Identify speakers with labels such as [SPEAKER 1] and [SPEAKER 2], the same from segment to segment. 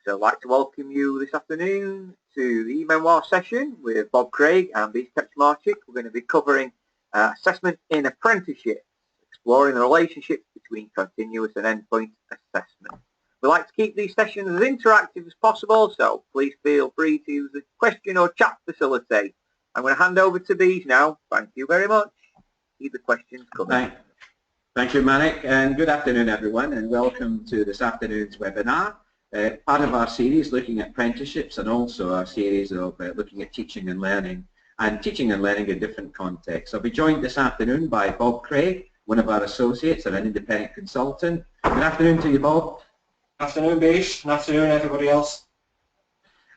[SPEAKER 1] So I'd like to welcome you this afternoon to the e-Memoir session with Bob Craig and Beej Kaczmarczyk. We're going to be covering assessment in apprenticeships, exploring the relationship between continuous and endpoint assessment. We like to keep these sessions as interactive as possible, so please feel free to use the question or chat facility. I'm going to hand over to Beej now. Thank you very much. Keep the questions coming.
[SPEAKER 2] Thank you, Marek, and good afternoon, everyone, and welcome to this afternoon's webinar. Part of our series looking at apprenticeships and also our series of looking at teaching and learning in different contexts. I'll be joined this afternoon by Bob Craig, one of our associates and an independent consultant. Good afternoon to you, Bob.
[SPEAKER 3] Afternoon, Beej. Good afternoon, everybody else.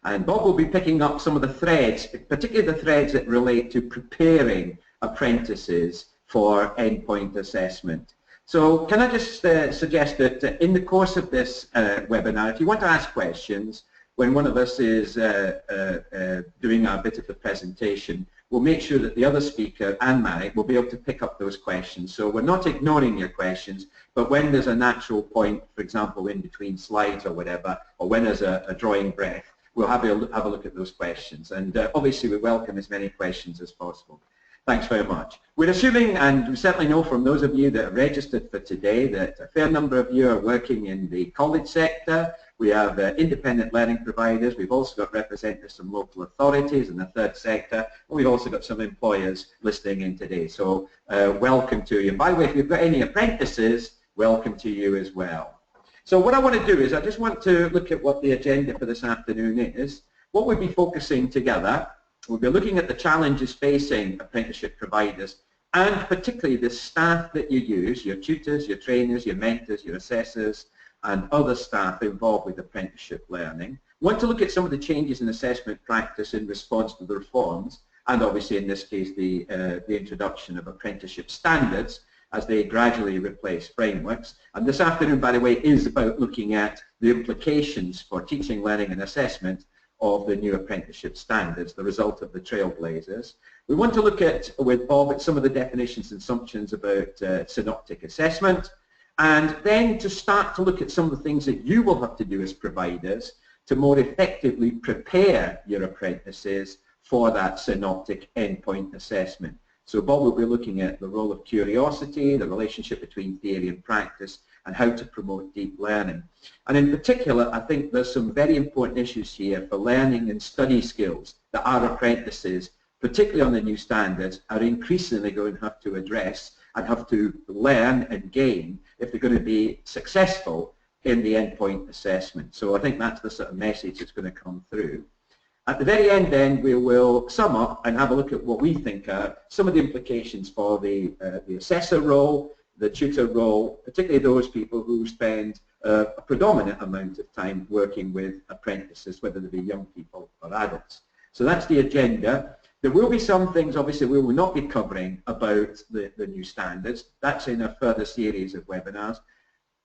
[SPEAKER 2] And Bob will be picking up some of the threads, particularly the threads that relate to preparing apprentices for endpoint assessment. So can I just suggest that in the course of this webinar, if you want to ask questions, when one of us is doing a bit of the presentation, we'll make sure that the other speaker and Marek will be able to pick up those questions. So we're not ignoring your questions, but when there's a natural point, for example, in between slides or whatever, or when there's a drawing breath, we'll have a look at those questions. And obviously we welcome as many questions as possible. Thanks very much. We're assuming, and we certainly know from those of you that are registered for today, that a fair number of you are working in the college sector. We have independent learning providers. We've also got representatives from local authorities in the third sector. And we've also got some employers listening in today. So welcome to you. And by the way, if you've got any apprentices, welcome to you as well. So what I want to do is I just want to look at what the agenda for this afternoon is. What we'll be focusing together, we'll be looking at the challenges facing apprenticeship providers and particularly the staff that you use, your tutors, your trainers, your mentors, your assessors and other staff involved with apprenticeship learning. We want to look at some of the changes in assessment practice in response to the reforms and obviously in this case the introduction of apprenticeship standards as they gradually replace frameworks. And this afternoon, by the way, is about looking at the implications for teaching, learning and assessment of the new apprenticeship standards, the result of the trailblazers. We want to look at, with Bob, at some of the definitions and assumptions about synoptic assessment, and then to start to look at some of the things that you will have to do as providers to more effectively prepare your apprentices for that synoptic endpoint assessment. So Bob will be looking at the role of curiosity, the relationship between theory and practice, and how to promote deep learning. And in particular, I think there's some very important issues here for learning and study skills that our apprentices, particularly on the new standards, are increasingly going to have to address and have to learn and gain if they're going to be successful in the endpoint assessment. So I think that's the sort of message that's going to come through. At the very end then, we will sum up and have a look at what we think are some of the implications for the assessor role, the tutor role, particularly those people who spend a predominant amount of time working with apprentices, whether they be young people or adults. So that's the agenda. There will be some things, obviously, we will not be covering about the new standards. That's in a further series of webinars.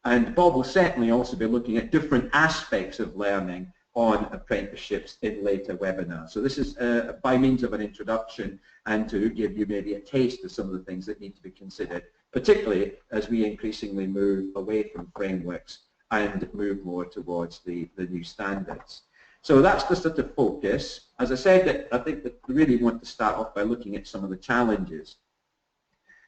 [SPEAKER 2] And Bob will certainly also be looking at different aspects of learning on apprenticeships in later webinars. So this is by means of an introduction and to give you maybe a taste of some of the things that need to be considered, particularly as we increasingly move away from frameworks and move more towards the new standards. So that's the sort of focus. As I said, I think that we really want to start off by looking at some of the challenges.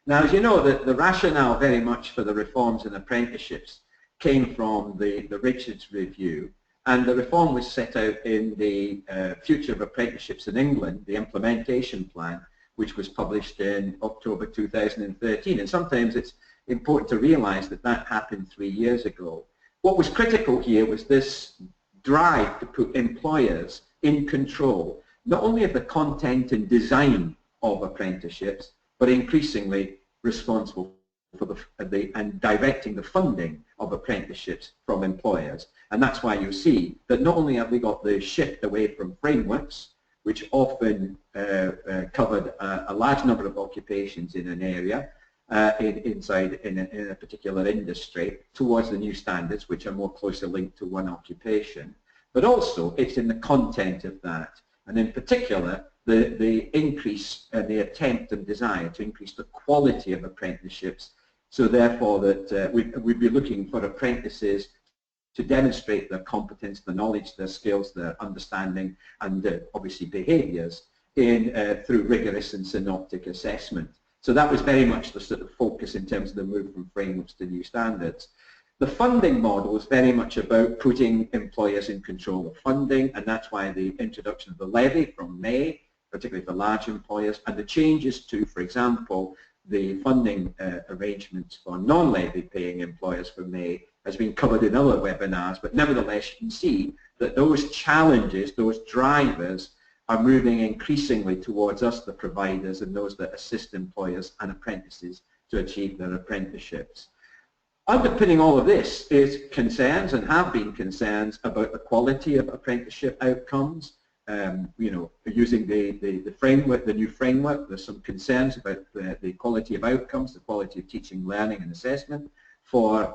[SPEAKER 2] Now, as you know, the rationale very much for the reforms in apprenticeships came from the Richards Review, and the reform was set out in the Future of Apprenticeships in England, the implementation plan, which was published in October 2013. And sometimes it's important to realize that that happened 3 years ago. What was critical here was this drive to put employers in control, not only of the content and design of apprenticeships, but increasingly responsible for and directing the funding of apprenticeships from employers. And that's why you see that not only have we got the shift away from frameworks, which often covered a large number of occupations in an area, in a particular industry, towards the new standards, which are more closely linked to one occupation, but also it's in the content of that. And in particular, the increase, the attempt and desire to increase the quality of apprenticeships, so therefore that we'd be looking for apprentices to demonstrate their competence, their knowledge, their skills, their understanding, and obviously behaviours through rigorous and synoptic assessment. So that was very much the sort of focus in terms of the move from frameworks to new standards. The funding model is very much about putting employers in control of funding, and that's why the introduction of the levy from May, particularly for large employers, and the changes to, for example, the funding arrangements for non-levy paying employers for May has been covered in other webinars, but nevertheless you can see that those challenges, those drivers, are moving increasingly towards us, the providers, and those that assist employers and apprentices to achieve their apprenticeships. Underpinning all of this is concerns, and have been concerns, about the quality of apprenticeship outcomes. Using the framework, the new framework, there's some concerns about the quality of outcomes, the quality of teaching, learning and assessment for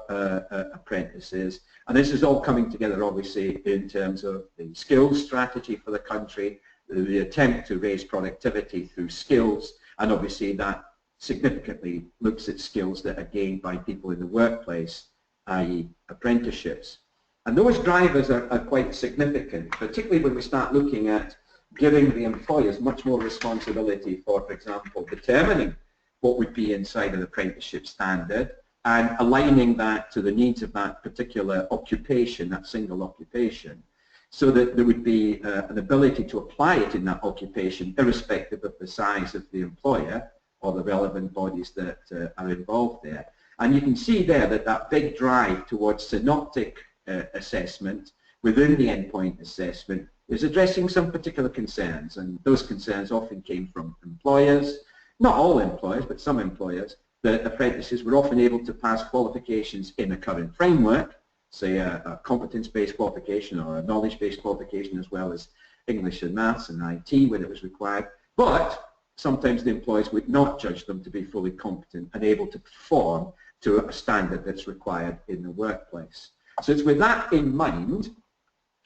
[SPEAKER 2] apprentices. And this is all coming together obviously in terms of the skills strategy for the country, the attempt to raise productivity through skills, and obviously that significantly looks at skills that are gained by people in the workplace, i.e. apprenticeships. And those drivers are quite significant, particularly when we start looking at giving the employers much more responsibility for example, determining what would be inside an apprenticeship standard and aligning that to the needs of that particular occupation, that single occupation, so that there would be an ability to apply it in that occupation irrespective of the size of the employer or the relevant bodies that are involved there. And you can see there that that big drive towards synoptic assessment within the endpoint assessment is addressing some particular concerns, and those concerns often came from employers, not all employers, but some employers, that apprentices were often able to pass qualifications in a current framework, say a competence-based qualification or a knowledge-based qualification, as well as English and maths and IT when it was required, but sometimes the employers would not judge them to be fully competent and able to perform to a standard that's required in the workplace. So it's with that in mind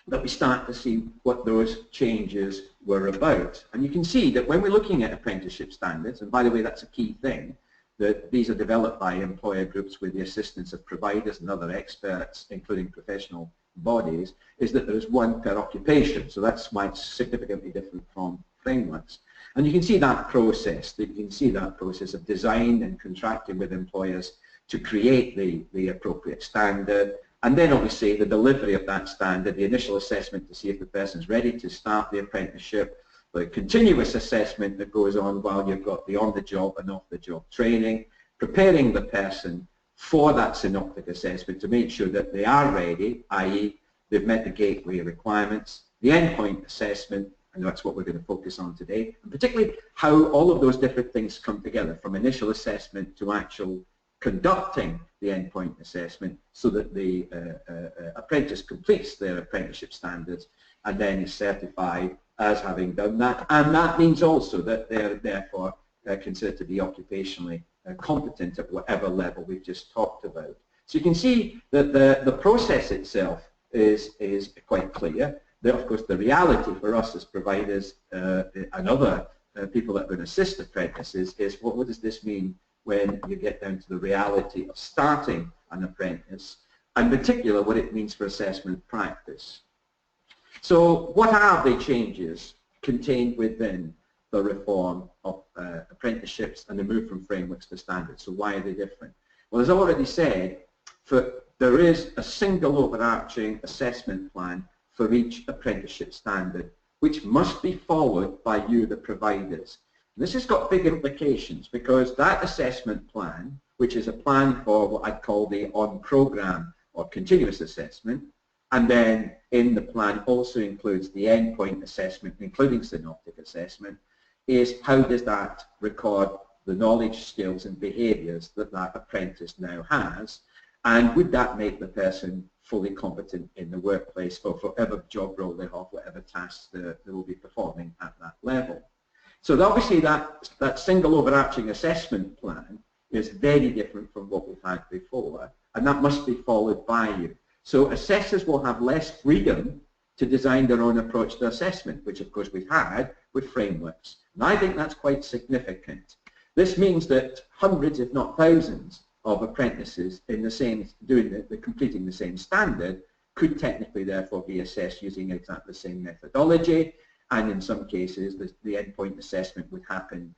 [SPEAKER 2] that we start to see what those changes were about. And you can see that when we're looking at apprenticeship standards, and by the way that's a key thing, that these are developed by employer groups with the assistance of providers and other experts, including professional bodies, is that there is one per occupation. So that's why it's significantly different from frameworks. And you can see that process, of design and contracting with employers to create the appropriate standard, and then obviously the delivery of that standard, the initial assessment to see if the person's ready to start the apprenticeship, the continuous assessment that goes on while you've got the on-the-job and off-the-job training, preparing the person for that synoptic assessment to make sure that they are ready, i.e. they've met the gateway requirements, the endpoint assessment, and that's what we're going to focus on today, and particularly how all of those different things come together from initial assessment to actual conducting the endpoint assessment so that the apprentice completes their apprenticeship standards and then is certified as having done that. And that means also that they're therefore considered to be occupationally competent at whatever level we've just talked about. So you can see that the process itself is quite clear. Of course, the reality for us as providers and other people that are going to assist apprentices is what does this mean when you get down to the reality of starting an apprentice, and in particular what it means for assessment practice. So what are the changes contained within the reform of apprenticeships and the move from frameworks to standards? So why are they different? Well, as I already said, there is a single overarching assessment plan for each apprenticeship standard, which must be followed by you, the providers. This has got big implications because that assessment plan, which is a plan for what I'd call the on-program or continuous assessment, and then in the plan also includes the endpoint assessment, including synoptic assessment, is how does that record the knowledge, skills and behaviours that that apprentice now has, and would that make the person fully competent in the workplace for whatever job role they have, whatever tasks they will be performing at that level. So obviously that single overarching assessment plan is very different from what we've had before, and that must be followed by you. So assessors will have less freedom to design their own approach to assessment, which of course we've had with frameworks. And I think that's quite significant. This means that hundreds, if not thousands, of apprentices in the same, completing the same standard could technically therefore be assessed using exactly the same methodology, and in some cases the endpoint assessment would happen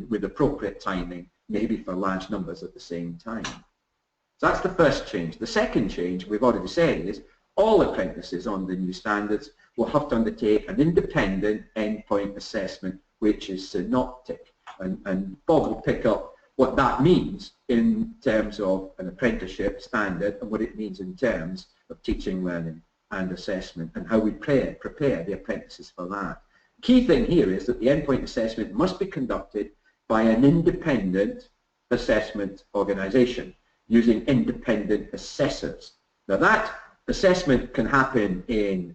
[SPEAKER 2] with appropriate timing, maybe for large numbers at the same time. So that's the first change. The second change we've already said is all apprentices on the new standards will have to undertake an independent endpoint assessment, which is synoptic. And Bob will pick up what that means in terms of an apprenticeship standard and what it means in terms of teaching, learning and assessment, and how we prepare the apprentices for that. Key thing here is that the endpoint assessment must be conducted by an independent assessment organisation using independent assessors. Now that assessment can happen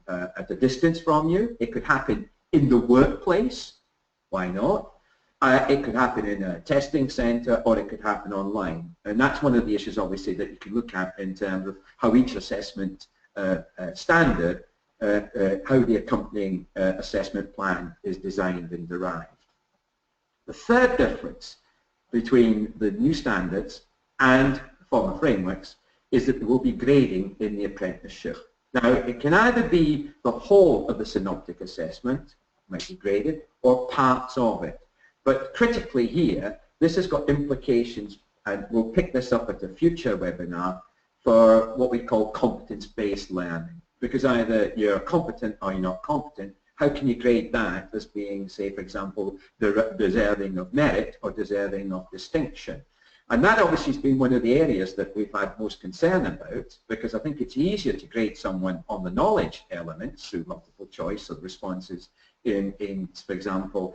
[SPEAKER 2] at a distance from you. It could happen in the workplace. Why not? It could happen in a testing centre, or it could happen online. And that's one of the issues, obviously, that you can look at in terms of how each assessment standard, how the accompanying assessment plan is designed and derived. The third difference between the new standards and former frameworks is that there will be grading in the apprenticeship. Now, it can either be the whole of the synoptic assessment, might be graded, or parts of it. But critically here, this has got implications, and we'll pick this up at a future webinar, for what we call competence-based learning. Because either you're competent or you're not competent, how can you grade that as being, say, for example, deserving of merit or deserving of distinction? And that obviously has been one of the areas that we've had most concern about, because I think it's easier to grade someone on the knowledge elements through multiple choice of responses in for example,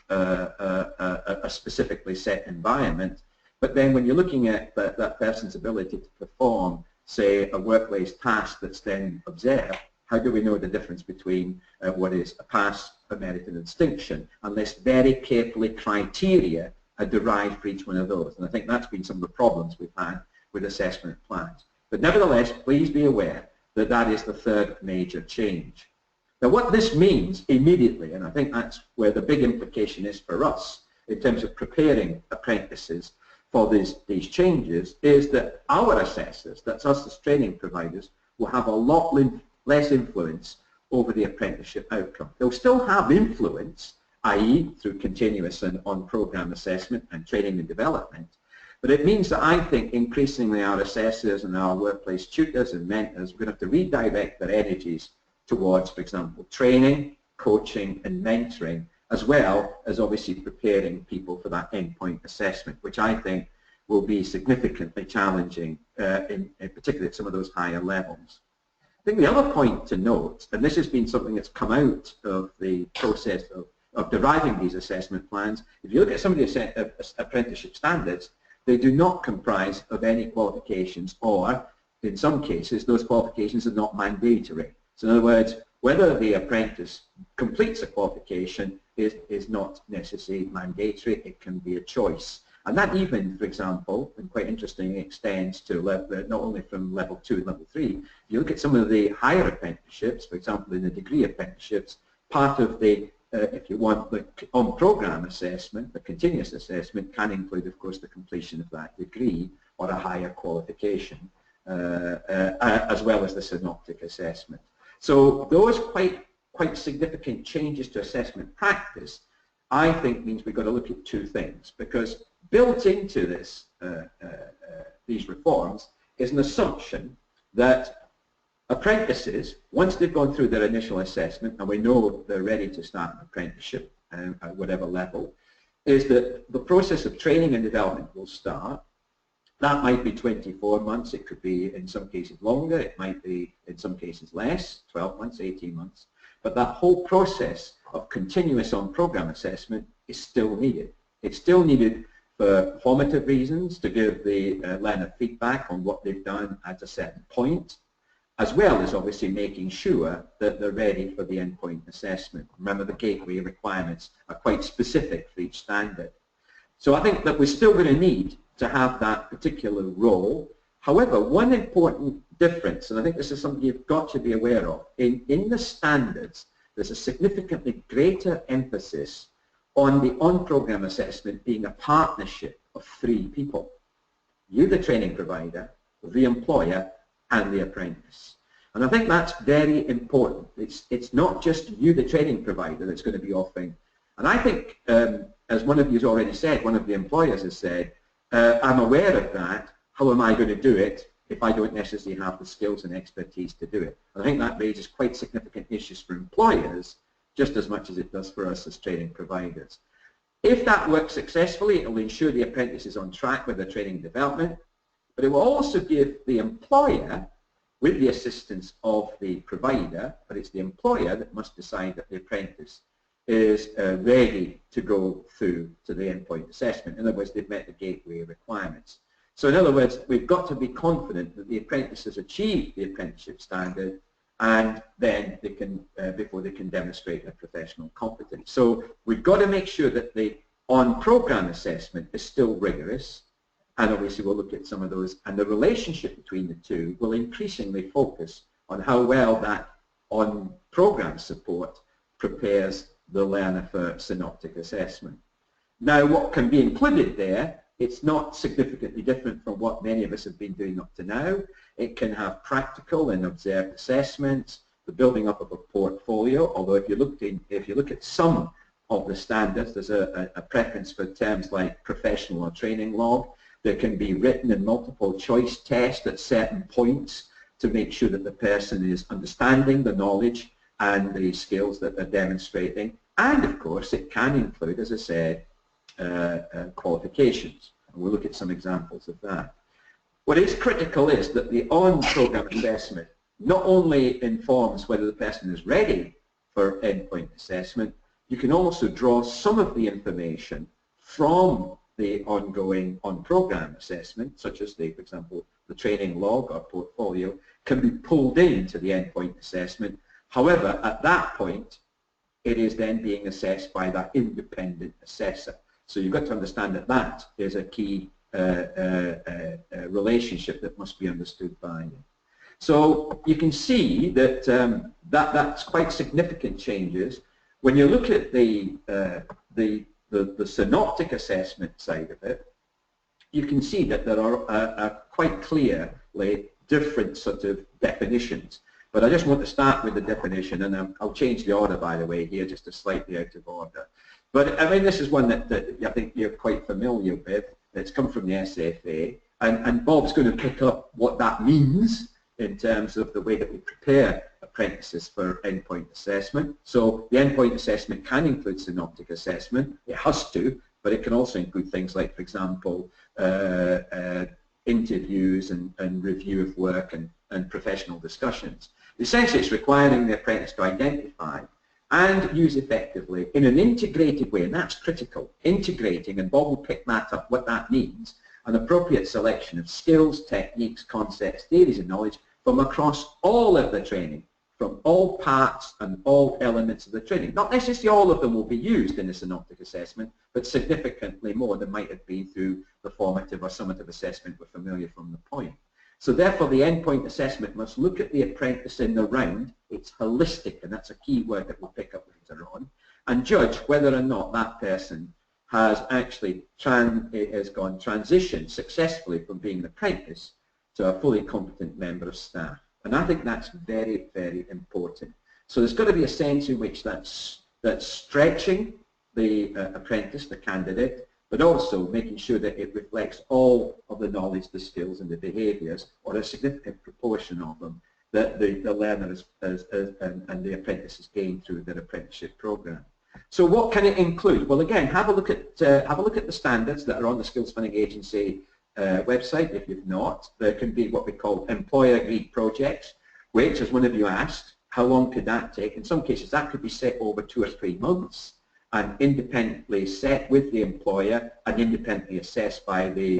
[SPEAKER 2] a specifically set environment. But then when you're looking at that person's ability to perform, say, a workplace task that's then observed, how do we know the difference between what is a pass, a merit, and a distinction, unless very carefully criteria are derived for each one of those? And I think that's been some of the problems we've had with assessment plans. But nevertheless, please be aware that that is the third major change. Now what this means immediately, and I think that's where the big implication is for us in terms of preparing apprentices for these changes, is that our assessors, that's us as training providers, will have a lot less influence over the apprenticeship outcome. They'll still have influence, i.e. through continuous and on-program assessment and training and development, but it means that I think increasingly our assessors and our workplace tutors and mentors are going to have to redirect their energies towards, for example, training, coaching and mentoring, as well as obviously preparing people for that endpoint assessment, which I think will be significantly challenging, in particularly at some of those higher levels. I think the other point to note, and this has been something that's come out of the process of deriving these assessment plans, if you look at some of the apprenticeship standards, they do not comprise of any qualifications, or in some cases those qualifications are not mandatory. So in other words, whether the apprentice completes a qualification is not necessarily mandatory, it can be a choice. And that even, for example, and quite interesting, extends to not only from level 2 and level 3. If you look at some of the higher apprenticeships, for example in the degree apprenticeships, part of the, if you want, the on-program assessment, the continuous assessment, can include, of course, the completion of that degree or a higher qualification, as well as the synoptic assessment. So those quite significant changes to assessment practice, I think, means we've got to look at two things, because built into this, these reforms is an assumption that apprentices, once they've gone through their initial assessment and we know they're ready to start an apprenticeship at whatever level, is that the process of training and development will start. That might be 24 months, it could be in some cases longer, it might be in some cases less, 12 months, 18 months. But that whole process of continuous on-program assessment is still needed. It's still needed for formative reasons, to give the learner feedback on what they've done at a certain point, as well as obviously making sure that they're ready for the endpoint assessment. Remember, the gateway requirements are quite specific for each standard. So I think that we're still going to need to have that particular role. However, one important difference, and I think this is something you've got to be aware of, in the standards, there's a significantly greater emphasis on the on-program assessment being a partnership of 3 people. You, the training provider, the employer, and the apprentice. And I think that's very important. It's not just you, the training provider, that's going to be offering. And I think, as one of you has already said, one of the employers has said, I'm aware of that. How am I going to do it if I don't necessarily have the skills and expertise to do it? And I think that raises quite significant issues for employers, just as much as it does for us as training providers. If that works successfully, it will ensure the apprentice is on track with their training and development, but it will also give the employer, with the assistance of the provider, but it's the employer that must decide that the apprentice is ready to go through to the endpoint assessment. In other words, they've met the gateway requirements. So in other words, we've got to be confident that the apprentice has achieved the apprenticeship standard, and then they can, before they can demonstrate their professional competence. So we've got to make sure that the on-program assessment is still rigorous, and obviously we'll look at some of those, and the relationship between the two will increasingly focus on how well that on-program support prepares the learner for synoptic assessment. Now, what can be included there, it's not significantly different from what many of us have been doing up to now. It can have practical and observed assessments, the building up of a portfolio, although if you look at some of the standards, there's a preference for terms like professional or training log. There can be written and multiple choice tests at certain points to make sure that the person is understanding the knowledge and the skills that they're demonstrating. And of course, it can include, as I said, qualifications. And we'll look at some examples of that. What is critical is that the on-program assessment not only informs whether the person is ready for endpoint assessment, you can also draw some of the information from the ongoing on-program assessment, such as, for example, the training log or portfolio, can be pulled into the endpoint assessment. However, at that point, it is then being assessed by that independent assessor. So you've got to understand that that is a key relationship that must be understood by you. So you can see that that's quite significant changes. When you look at the synoptic assessment side of it, you can see that there are quite clearly different sort of definitions. But I just want to start with the definition, and I'll change the order, by the way, here, just a slightly out of order. But I mean, this is one that I think you're quite familiar with. It's come from the SFA, and Bob's going to pick up what that means in terms of the way that we prepare apprentices for endpoint assessment. So the endpoint assessment can include synoptic assessment. It has to, but it can also include things like, for example, interviews and review of work and professional discussions. Essentially, it's requiring the apprentice to identify and use effectively in an integrated way, and that's critical, integrating, and Bob will pick that up, what that means, an appropriate selection of skills, techniques, concepts, theories and knowledge from across all of the training, from all parts and all elements of the training. Not necessarily all of them will be used in a synoptic assessment, but significantly more than might have been through the formative or summative assessment we're familiar from the point. So therefore, the endpoint assessment must look at the apprentice in the round. It's holistic, and that's a key word that we'll pick up later on, and judge whether or not that person has actually transitioned successfully from being an apprentice to a fully competent member of staff. And I think that's very, very important. So there's got to be a sense in which that's stretching the apprentice, the candidate, but also making sure that it reflects all of the knowledge, the skills and the behaviours, or a significant proportion of them, that the learner and the apprentice has gained through their apprenticeship programme. So what can it include? Well, again, have a look at the standards that are on the Skills Funding Agency website if you've not. There can be what we call employer-agreed projects, which, as one of you asked, how long could that take? In some cases, that could be set over 2 or 3 months and independently set with the employer and independently assessed by the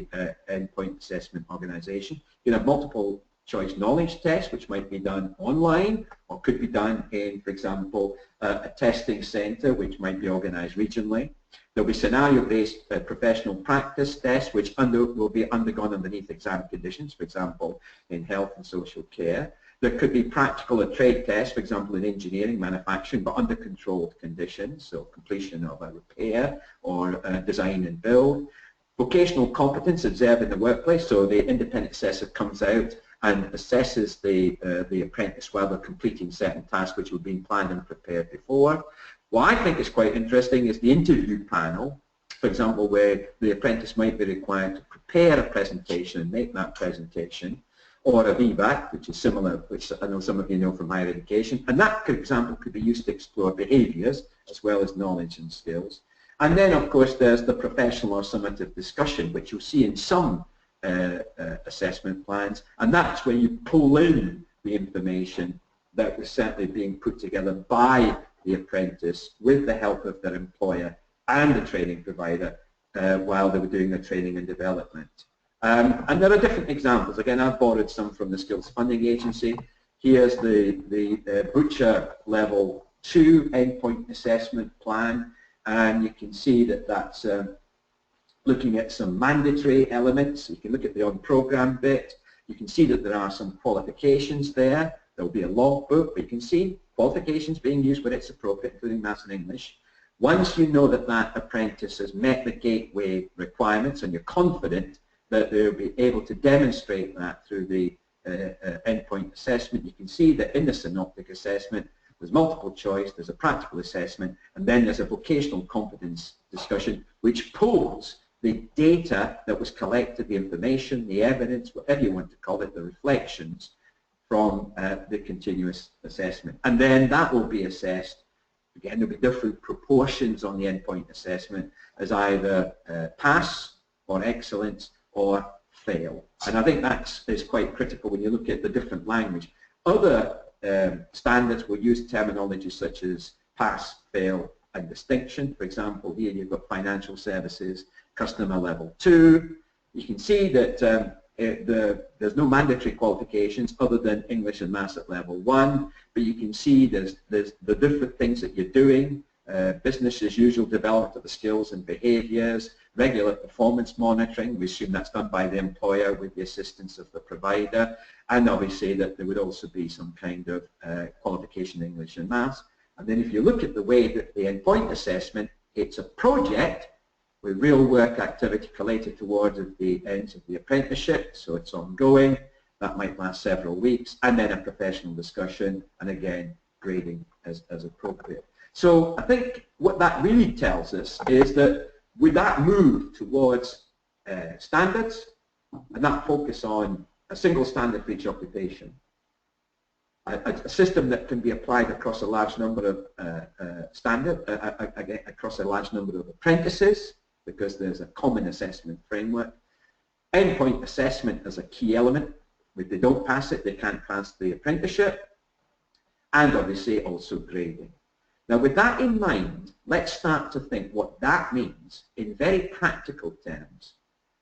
[SPEAKER 2] endpoint assessment organisation. You can have multiple choice knowledge tests, which might be done online or could be done in, for example, a testing centre, which might be organised regionally. There'll be scenario-based professional practice tests, which will be undergone underneath exam conditions, for example, in health and social care. There could be practical or trade tests, for example, in engineering, manufacturing, but under controlled conditions, so completion of a repair or design and build. Vocational competence observed in the workplace, so the independent assessor comes out and assesses the apprentice while they're completing certain tasks which have been planned and prepared before. What I think is quite interesting is the interview panel, for example, where the apprentice might be required to prepare a presentation and make that presentation, or a VBAC, which is similar, which I know some of you know from higher education, and that, for example, could be used to explore behaviours as well as knowledge and skills. And then, of course, there's the professional or summative discussion, which you'll see in some assessment plans, and that's where you pull in the information that was certainly being put together by the apprentice with the help of their employer and the training provider while they were doing their training and development. And there are different examples. Again, I've borrowed some from the Skills Funding Agency. Here's the Butcher Level 2 Endpoint Assessment Plan, and you can see that that's looking at some mandatory elements. You can look at the on-program bit. You can see that there are some qualifications there. There will be a logbook, but you can see qualifications being used where it's appropriate, including Maths and English. Once you know that that apprentice has met the gateway requirements and you're confident that they'll be able to demonstrate that through the endpoint assessment, you can see that in the Synoptic Assessment there's multiple choice, there's a practical assessment, and then there's a vocational competence discussion which pulls the data that was collected, the information, the evidence, whatever you want to call it, the reflections from the continuous assessment. And then that will be assessed. Again, there'll be different proportions on the endpoint assessment as either pass or excellence or fail. And I think that is quite critical when you look at the different language. Other standards will use terminology such as pass, fail, and distinction. For example, here you've got financial services, customer level 2. You can see that there's no mandatory qualifications other than English and Maths at level 1, but you can see there's the different things that you're doing, business as usual development of the skills and behaviours, regular performance monitoring, we assume that's done by the employer with the assistance of the provider, and obviously that there would also be some kind of qualification in English and Maths. And then if you look at the way that the endpoint assessment, it's a project with real work activity collated towards the ends of the apprenticeship, so it's ongoing, that might last several weeks, and then a professional discussion, and again, grading as appropriate. So I think what that really tells us is that with that move towards standards, and that focus on a single standard for each occupation, a system that can be applied across a large number of across a large number of apprentices, because there's a common assessment framework. Endpoint assessment as a key element. If they don't pass it, they can't pass the apprenticeship. And obviously also grading. Now with that in mind, let's start to think what that means in very practical terms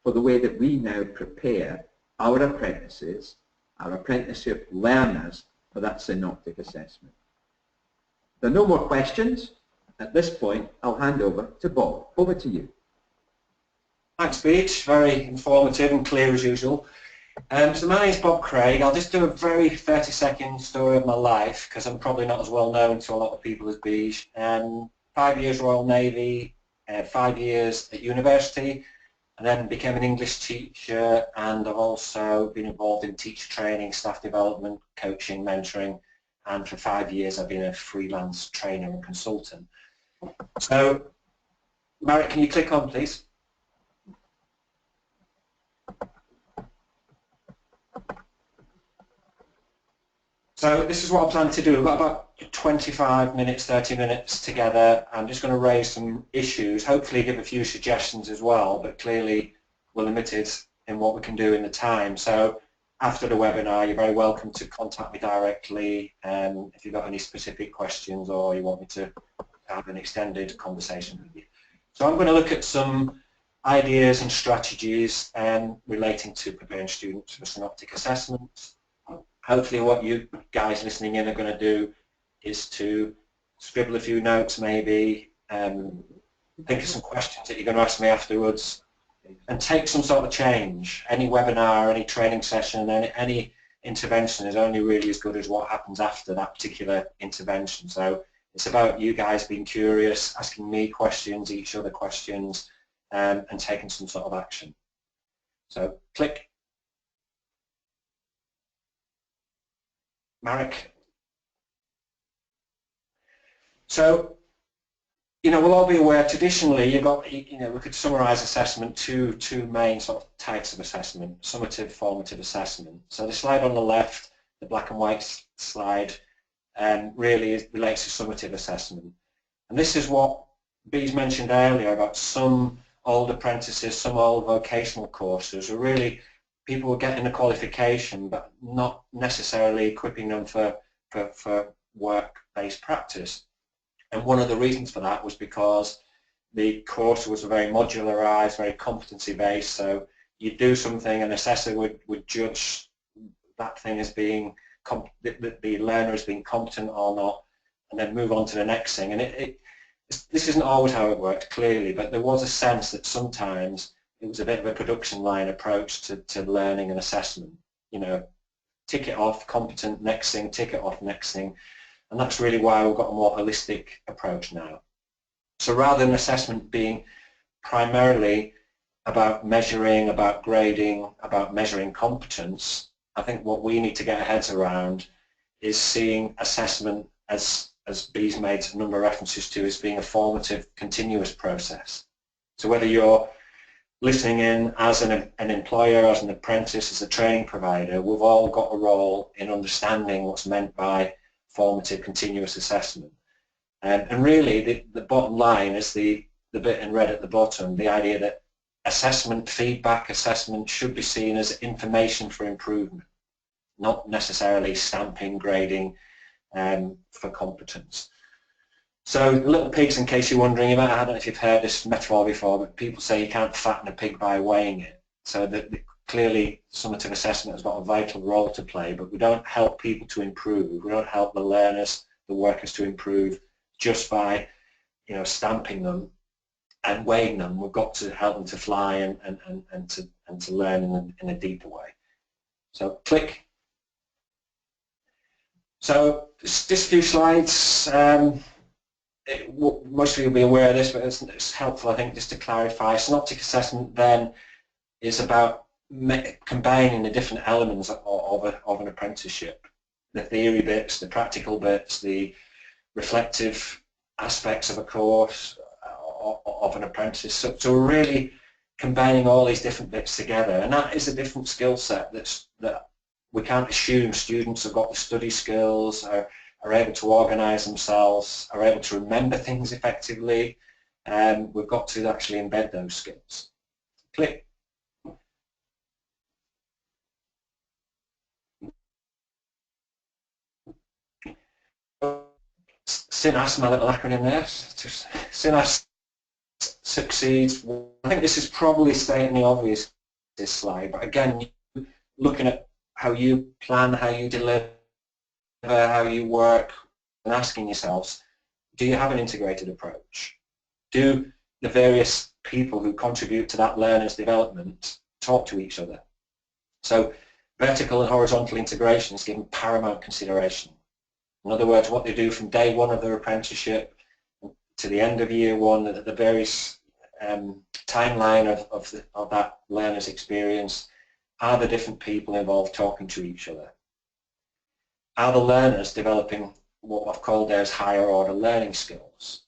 [SPEAKER 2] for the way that we now prepare our apprentices, our apprenticeship learners for that synoptic assessment. There are no more questions. At this point, I'll hand over to Bob. Over to you.
[SPEAKER 3] Thanks, Beej. Very informative and clear as usual. So my name's Bob Craig. I'll just do a very 30-second story of my life because I'm probably not as well known to a lot of people as Beej. 5 years Royal Navy, 5 years at university, and then became an English teacher, and I've also been involved in teacher training, staff development, coaching, mentoring, and for 5 years I've been a freelance trainer and consultant. So, Marek, can you click on, please? So this is what I plan to do. We've got about 25 minutes, 30 minutes together. I'm just going to raise some issues, hopefully give a few suggestions as well, but clearly we're limited in what we can do in the time. So after the webinar, you're very welcome to contact me directly if you've got any specific questions or you want me to have an extended conversation with you. So I'm going to look at some ideas and strategies relating to preparing students for synoptic assessments. Hopefully what you guys listening in are going to do is to scribble a few notes maybe, think of some questions that you're going to ask me afterwards, and take some sort of change. Any webinar, any training session, any intervention is only really as good as what happens after that particular intervention. So it's about you guys being curious, asking me questions, each other questions, and taking some sort of action. So click. Marek. So, we'll all be aware, traditionally, you've got, we could summarize assessment two main sort of types of assessment, summative, formative assessment. So the slide on the left, the black and white slide, really relates to summative assessment. And this is what Beej mentioned earlier about some old apprentices, some old vocational courses, are really people were getting a qualification but not necessarily equipping them for work-based practice. And one of the reasons for that was because the course was very modularized, very competency-based, so you do something, an assessor would judge that thing as being, the learner as being competent or not, and then move on to the next thing. And this isn't always how it worked, clearly, but there was a sense that sometimes it was a bit of a production line approach to learning and assessment. Tick it off, competent, next thing, tick it off, next thing. And that's really why we've got a more holistic approach now. So rather than assessment being primarily about measuring, about grading, about measuring competence, I think what we need to get our heads around is seeing assessment, as Beej made a number of references to, as being a formative, continuous process. So whether you're listening in as an employer, as an apprentice, as a training provider, we've all got a role in understanding what's meant by formative continuous assessment. And really the bottom line is the bit in red at the bottom, the idea that assessment, feedback assessment should be seen as information for improvement, not necessarily stamping, grading for competence. So little pigs, in case you're wondering, I don't know if you've heard this metaphor before, but people say you can't fatten a pig by weighing it. So that clearly summative assessment has got a vital role to play, but we don't help people to improve. We don't help the learners, the workers to improve just by stamping them and weighing them. We've got to help them to fly and to learn in a deeper way. So click. So just a few slides. Most of you will be aware of this, but it's helpful, I think, just to clarify. Synoptic assessment then is about combining the different elements of an apprenticeship. The theory bits, the practical bits, the reflective aspects of a course, of an apprentice. So we're really combining all these different bits together, and that is a different skill set that we can't assume students have got the study skills, are able to organise themselves, are able to remember things effectively, and we've got to actually embed those skills. Click. Sinus, my little acronym there. Sinus succeeds. I think this is probably stating the obvious, this slide, but again, looking at how you plan, how you deliver, how you work, and asking yourselves, do you have an integrated approach? Do the various people who contribute to that learner's development talk to each other? So vertical and horizontal integration is given paramount consideration. In other words, what they do from day one of their apprenticeship to the end of year one, the various timeline of that learner's experience, are the different people involved talking to each other? Are the learners developing what I've called there as higher order learning skills?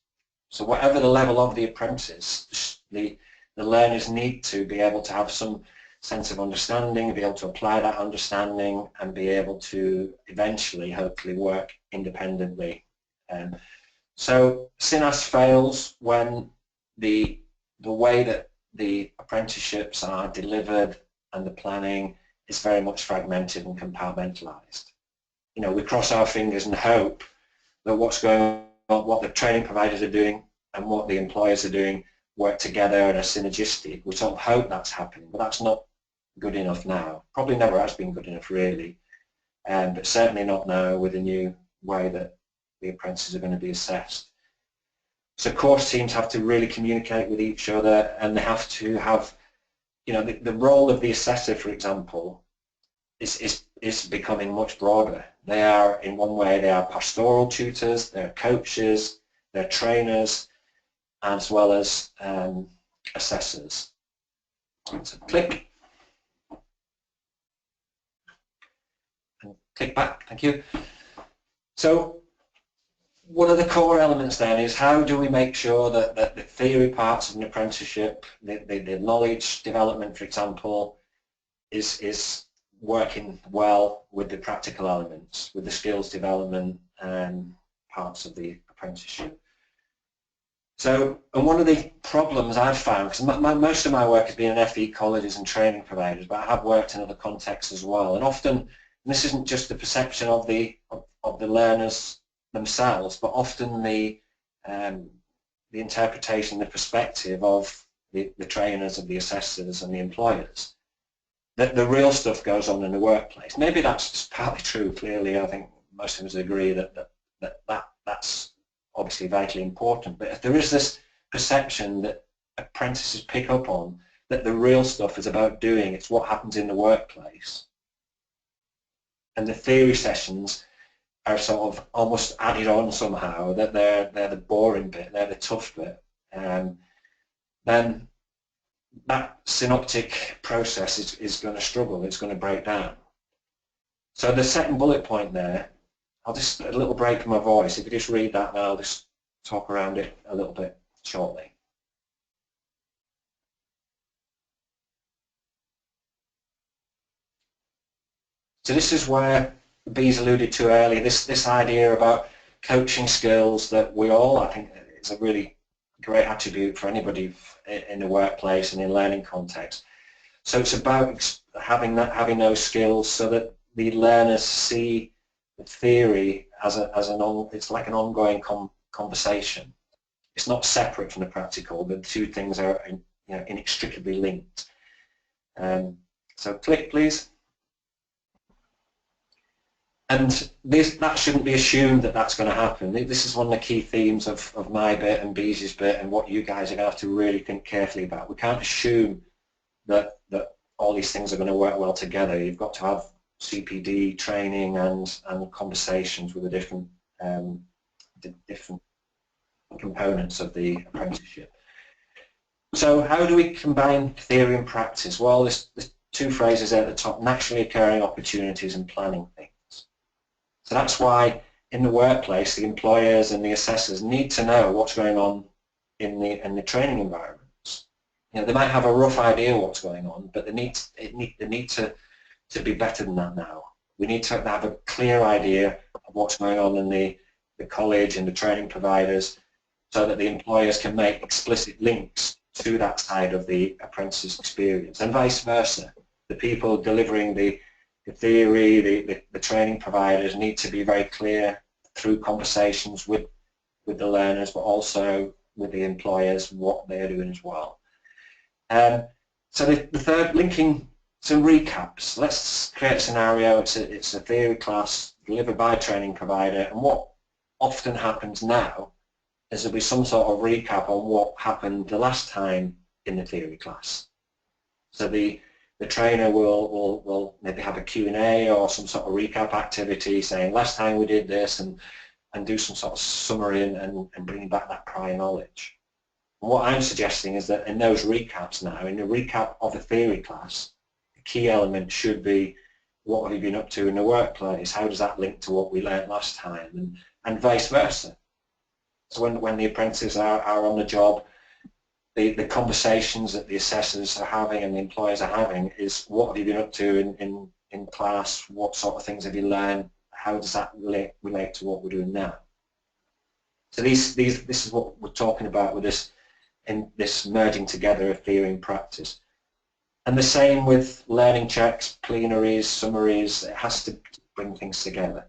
[SPEAKER 3] So whatever the level of the apprentice, the learners need to be able to have some sense of understanding, be able to apply that understanding, and be able to eventually, hopefully, work independently. So Sinus fails when the way that the apprenticeships are delivered and the planning is very much fragmented and compartmentalized. We cross our fingers and hope that what's going on, what the training providers are doing and what the employers are doing work together and are synergistic. We sort of hope that's happening, but that's not good enough now. Probably never has been good enough, really, but certainly not now with the new way that the apprentices are going to be assessed. So course teams have to really communicate with each other, and they have to have, the role of the assessor, for example, is becoming much broader. They are, in one way, they are pastoral tutors, they're coaches, they're trainers, as well as assessors. So click. And Kick back, thank you. So one of the core elements then is how do we make sure that the theory parts of an apprenticeship, the knowledge development, for example, is working well with the practical elements, with the skills development parts of the apprenticeship. So, and one of the problems I've found, because most of my work has been in FE colleges and training providers, but I have worked in other contexts as well, and often, and this isn't just the perception of the learners themselves, but often the interpretation, the perspective of the trainers, of the assessors and the employers, that the real stuff goes on in the workplace. Maybe that's just partly true, clearly. I think most of us agree that's obviously vitally important, but if there is this perception that apprentices pick up on that the real stuff is about doing, it's what happens in the workplace, and the theory sessions are sort of almost added on somehow, that they're the boring bit, they're the tough bit, then that synoptic process is going to struggle, it's going to break down. So the second bullet point there, I'll just, a little break in my voice, if you just read that and I'll just talk around it a little bit shortly. So this is where Beej alluded to earlier, this idea about coaching skills that we all, I think, is a really great attribute for anybody in the workplace and in learning context. So it's about having those skills so that the learners see the theory it's like an ongoing conversation. It's not separate from the practical. The two things are inextricably linked. So click, please. And that shouldn't be assumed that that's going to happen. This is one of the key themes of my bit and Beej's bit and what you guys are going to have to really think carefully about. We can't assume that all these things are going to work well together. You've got to have CPD training and conversations with the different components of the apprenticeship. So how do we combine theory and practice? Well, there's two phrases there at the top: naturally occurring opportunities and planning things. So that's why in the workplace the employers and the assessors need to know what's going on in the training environments. They might have a rough idea of what's going on, but they need to be better than that now. We need to have a clear idea of what's going on in the college and the training providers so that the employers can make explicit links to that side of the apprentice's experience, and vice versa. The people delivering the theory, the training providers need to be very clear through conversations with the learners, but also with the employers, what they're doing as well. So the third, linking some recaps. Let's create a scenario. It's a theory class delivered by a training provider, and what often happens now is there'll be some sort of recap on what happened the last time in the theory class. So the trainer will maybe have a Q&A or some sort of recap activity saying last time we did this, and do some sort of summary and bring back that prior knowledge. And what I'm suggesting is that in those recaps now, in the recap of a theory class, the key element should be what have you been up to in the workplace, how does that link to what we learned last time, and vice versa. So when the apprentices are on the job, the conversations that the assessors are having and the employers are having is what have you been up to in class, what sort of things have you learned, how does that relate to what we're doing now. So this is what we're talking about with this merging together of theory and practice. And the same with learning checks, plenaries, summaries, it has to bring things together.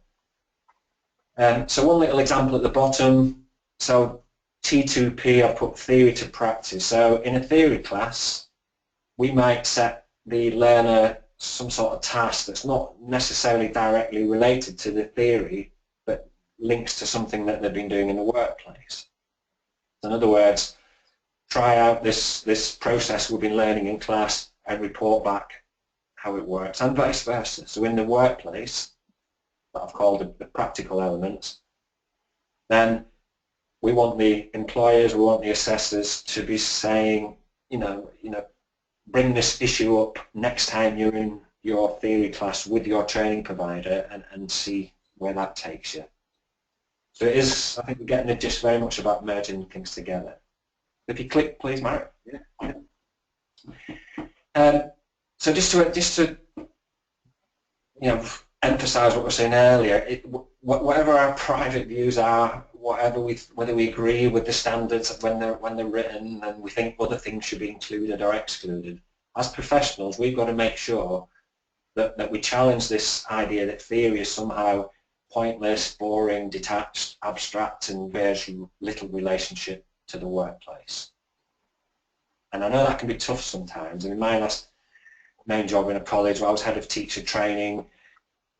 [SPEAKER 3] So one little example at the bottom, so T2P, I've put theory to practice. So in a theory class, we might set the learner some sort of task that's not necessarily directly related to the theory, but links to something that they've been doing in the workplace. In other words, try out this process we've been learning in class and report back how it works, and vice versa. So in the workplace, that I've called the practical elements, then we want the employers, we want the assessors to be saying, bring this issue up next time you're in your theory class with your training provider and see where that takes you. So it is, I think we're getting it just very much about merging things together. If you click, please, Mark. Yeah. So just to emphasise what we were saying earlier, whatever our private views are, whether we agree with the standards when they're written, and we think other things should be included or excluded, as professionals, we've got to make sure that we challenge this idea that theory is somehow pointless, boring, detached, abstract, and bears little relationship to the workplace. And I know that can be tough sometimes. And in my last main job in a college, where I was head of teacher training,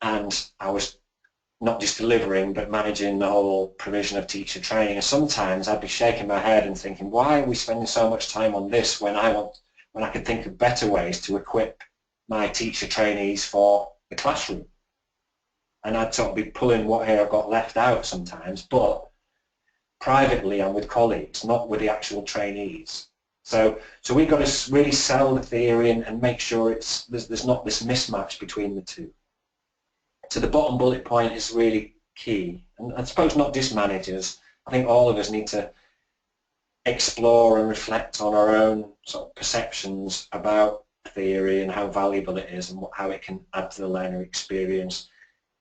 [SPEAKER 3] and I was not just delivering but managing the whole provision of teacher training, and sometimes I'd be shaking my head and thinking, why are we spending so much time on this when I could think of better ways to equip my teacher trainees for the classroom? And I'd sort of be pulling what hair I've got left out sometimes, but privately I'm with colleagues, not with the actual trainees. So we've got to really sell the theory and make sure there's not this mismatch between the two. So the bottom bullet point is really key, and I suppose not just managers. I think all of us need to explore and reflect on our own sort of perceptions about theory and how valuable it is and how it can add to the learner experience,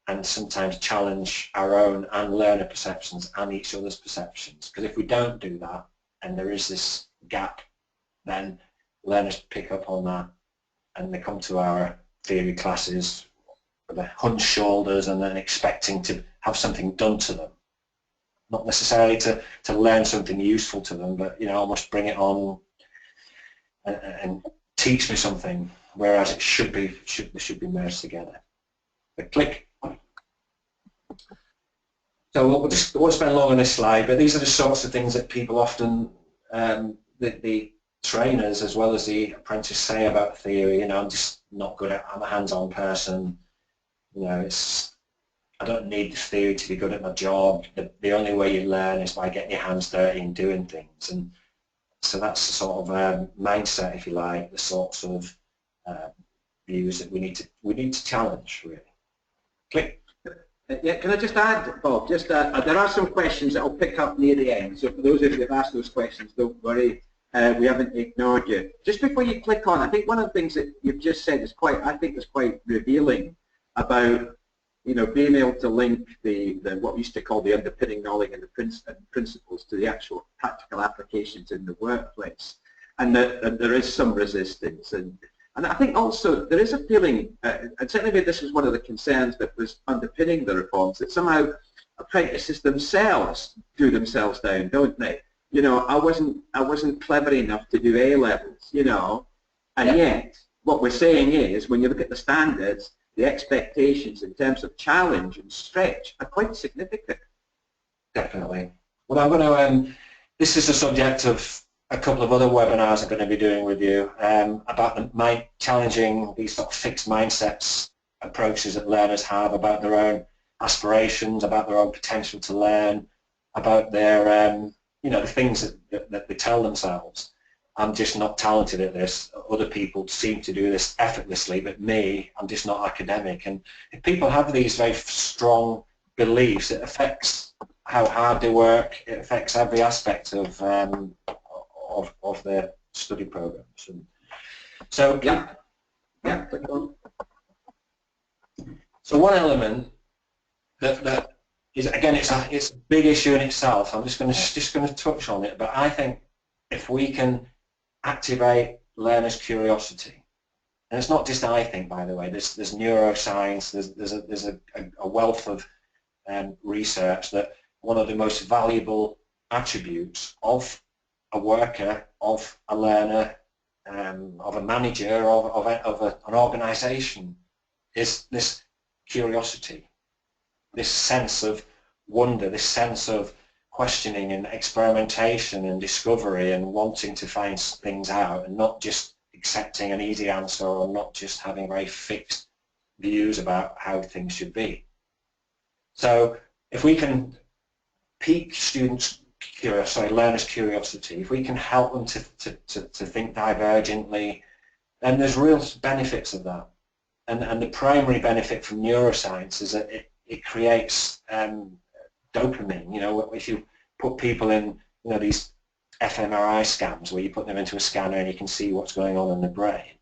[SPEAKER 3] and sometimes challenge our own and learner perceptions and each other's perceptions. Because if we don't do that and there is this gap, then learners pick up on that and they come to our theory classes with their hunched shoulders and then expecting to have something done to them. Not necessarily to learn something useful to them, but almost bring it on and teach me something, whereas it should be merged together. But click. So we won't spend long on this slide, but these are the sorts of things that people often, the trainers as well as the apprentices say about theory. I'm just not good at. I'm a hands-on person. I don't need the theory to be good at my job. The only way you learn is by getting your hands dirty and doing things. And so that's the sort of mindset, if you like, the sorts of views that we need to challenge, really. Click.
[SPEAKER 2] Yeah, can I just add, Bob, there are some questions that I'll pick up near the end, so for those of you who have asked those questions, don't worry, we haven't ignored you. Just before you click on, I think one of the things that you've just said is quite revealing about being able to link the what we used to call the underpinning knowledge and the principles to the actual practical applications in the workplace, and that there is some resistance, and I think also there is a feeling, and certainly this was one of the concerns that was underpinning the reforms, that somehow apprentices themselves do themselves down, don't they? I wasn't clever enough to do A-levels, and yet what we're saying is, when you look at the standards, the expectations in terms of challenge and stretch are quite significant.
[SPEAKER 3] Definitely. Well, I'm going to, this is the subject of a couple of other webinars I'm going to be doing with you about challenging these sort of fixed mindsets, approaches that learners have about their own aspirations, about their own potential to learn, about their, the things that they tell themselves. I'm just not talented at this. Other people seem to do this effortlessly, but me, I'm just not academic. And if people have these very strong beliefs, it affects how hard they work. It affects every aspect of their study programs. And so
[SPEAKER 2] yeah.
[SPEAKER 3] So one element that is, again, it's a big issue in itself. I'm just going to touch on it, but I think if we can activate learners' curiosity, and it's not just I think, by the way. There's neuroscience. There's a wealth of research that one of the most valuable attributes of a worker, of a learner, of a manager, of an organisation is this curiosity, this sense of wonder, this sense of questioning and experimentation and discovery and wanting to find things out, and not just accepting an easy answer or not just having very fixed views about how things should be. So if we can pique learners' curiosity, if we can help them to think divergently, then there's real benefits of that. And the primary benefit from neuroscience is that it creates dopamine. You know, if you put people in, you know, these fMRI scans where you put them into a scanner and you can see what's going on in the brain.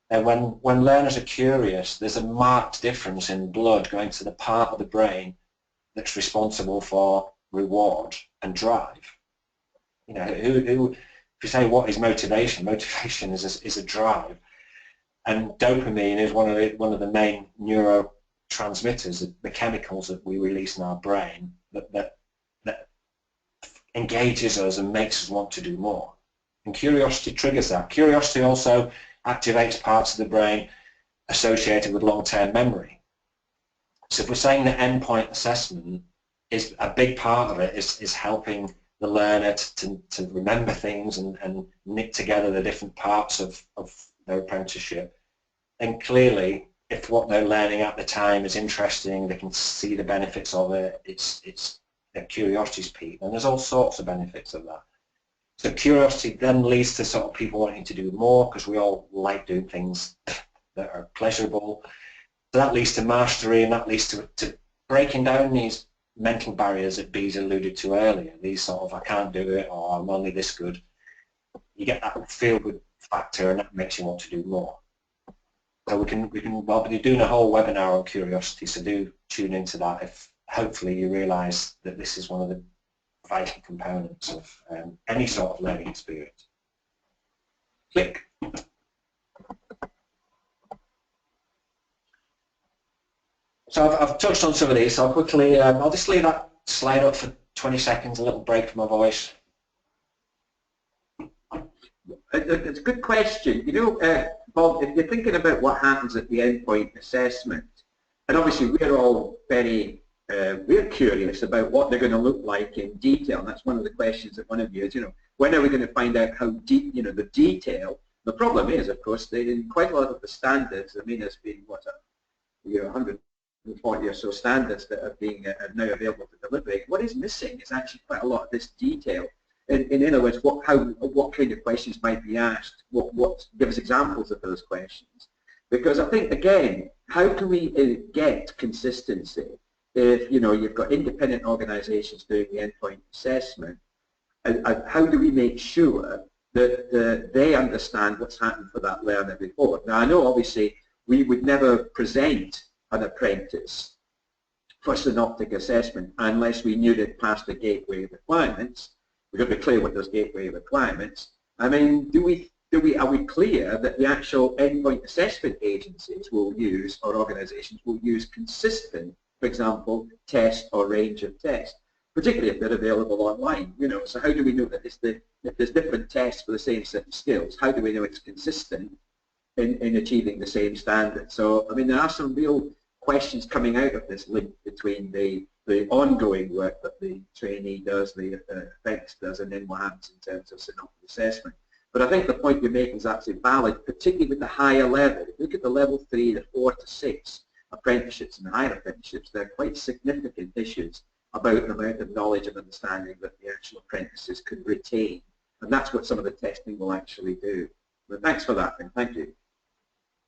[SPEAKER 3] And when learners are curious, there's a marked difference in blood going to the part of the brain that's responsible for reward and drive. You know, if you say what is motivation, motivation is a drive, and dopamine is one of the main neurotransmitters, the chemicals that we release in our brain that engages us and makes us want to do more. And curiosity triggers that. Curiosity also activates parts of the brain associated with long-term memory. So if we're saying that endpoint assessment is a big part of it, is helping the learner to remember things and knit together the different parts of their apprenticeship, then clearly if what they're learning at the time is interesting, they can see the benefits of it, it's their curiosity's peaked, and there's all sorts of benefits of that. So curiosity then leads to sort of people wanting to do more, because we all like doing things that are pleasurable. So that leads to mastery, and that leads to breaking down these mental barriers that Beej alluded to earlier, these sort of I can't do it, or I'm only this good. You get that feel-good factor, and that makes you want to do more. So we can well, be doing a whole webinar on curiosity, so do tune into that if hopefully you realise that this is one of the vital components of any sort of learning experience. Click. So I've touched on some of these, so I'll quickly, I'll just leave that slide up for 20 seconds, a little break from my voice.
[SPEAKER 2] It's a good question. You know, Bob, if you're thinking about what happens at the endpoint assessment, and obviously we're all very, we're curious about what they're going to look like in detail, and that's one of the questions that one of you is, you know, when are we going to find out how deep, you know, the detail. The problem is, of course, that in quite a lot of the standards, I mean, there's been, what, you know, 140 or so standards that are being now available for delivery. What is missing is actually quite a lot of this detail. In other words, what kind of questions might be asked? Give us examples of those questions? Because I think, again, how can we get consistency if, you know, you've got independent organisations doing the endpoint assessment? And how do we make sure that they understand what's happened for that learner before? Now, I know obviously we would never present an apprentice for synoptic assessment unless we knew they'd passed the gateway requirements. We've got to be clear what those gateway requirements. I mean, are we clear that the actual endpoint assessment agencies will use, or organisations will use, consistent, for example, test or range of tests, particularly if they're available online? You know, so how do we know that if there's different tests for the same set of skills, how do we know it's consistent in achieving the same standard? So, I mean, there are some real questions coming out of this link between the ongoing work that the trainee does, the apprentice does, and then what happens in terms of synoptic assessment. But I think the point you're making is absolutely valid, particularly with the higher level. If you look at the level 3, the 4 to 6 apprenticeships and the higher apprenticeships, they're quite significant issues about the amount of knowledge and understanding that the actual apprentices could retain. And that's what some of the testing will actually do. But thanks for that, and thank you.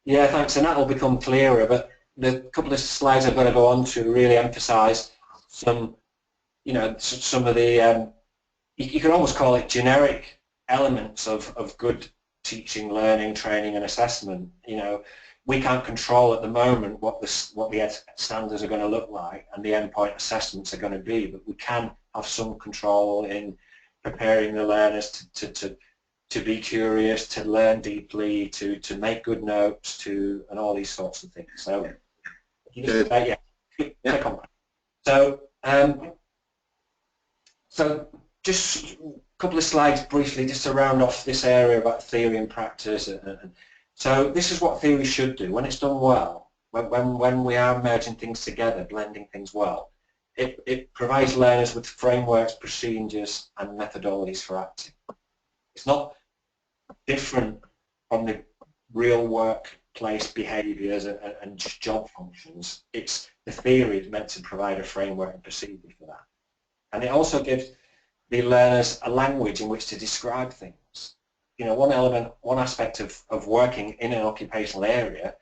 [SPEAKER 3] Yeah, thanks, and that will become clearer, but the couple of slides I'm going to go on to really emphasise some, you know, some of the, you can almost call it generic elements of good teaching, learning, training and assessment. You know, we can't control at the moment what the standards are going to look like and the endpoint assessments are going to be, but we can have some control in preparing the learners to be curious, to learn deeply, to make good notes, and all these sorts of things. So, yeah, click on that. So just a couple of slides briefly, just to round off this area about theory and practice. So this is what theory should do when it's done well. When we are merging things together, blending things well, it provides learners with frameworks, procedures, and methodologies for acting. It's not different from the real workplace behaviours and job functions. It's the theory is meant to provide a framework and procedure for that. And it also gives the learners a language in which to describe things. You know, one aspect of working in an occupational area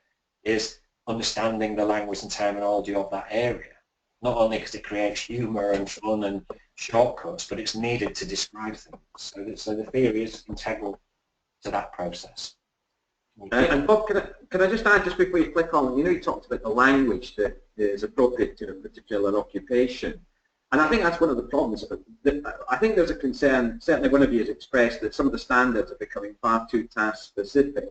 [SPEAKER 3] is understanding the language and terminology of that area. Not only because it creates humour and fun and shortcuts, but it's needed to describe things. So the theory is integral to that process.
[SPEAKER 2] And Bob, can I just add, just before you click on, you talked about the language that is appropriate to a particular occupation. And I think that's one of the problems. I think there's a concern, certainly one of you has expressed, that some of the standards are becoming far too task specific.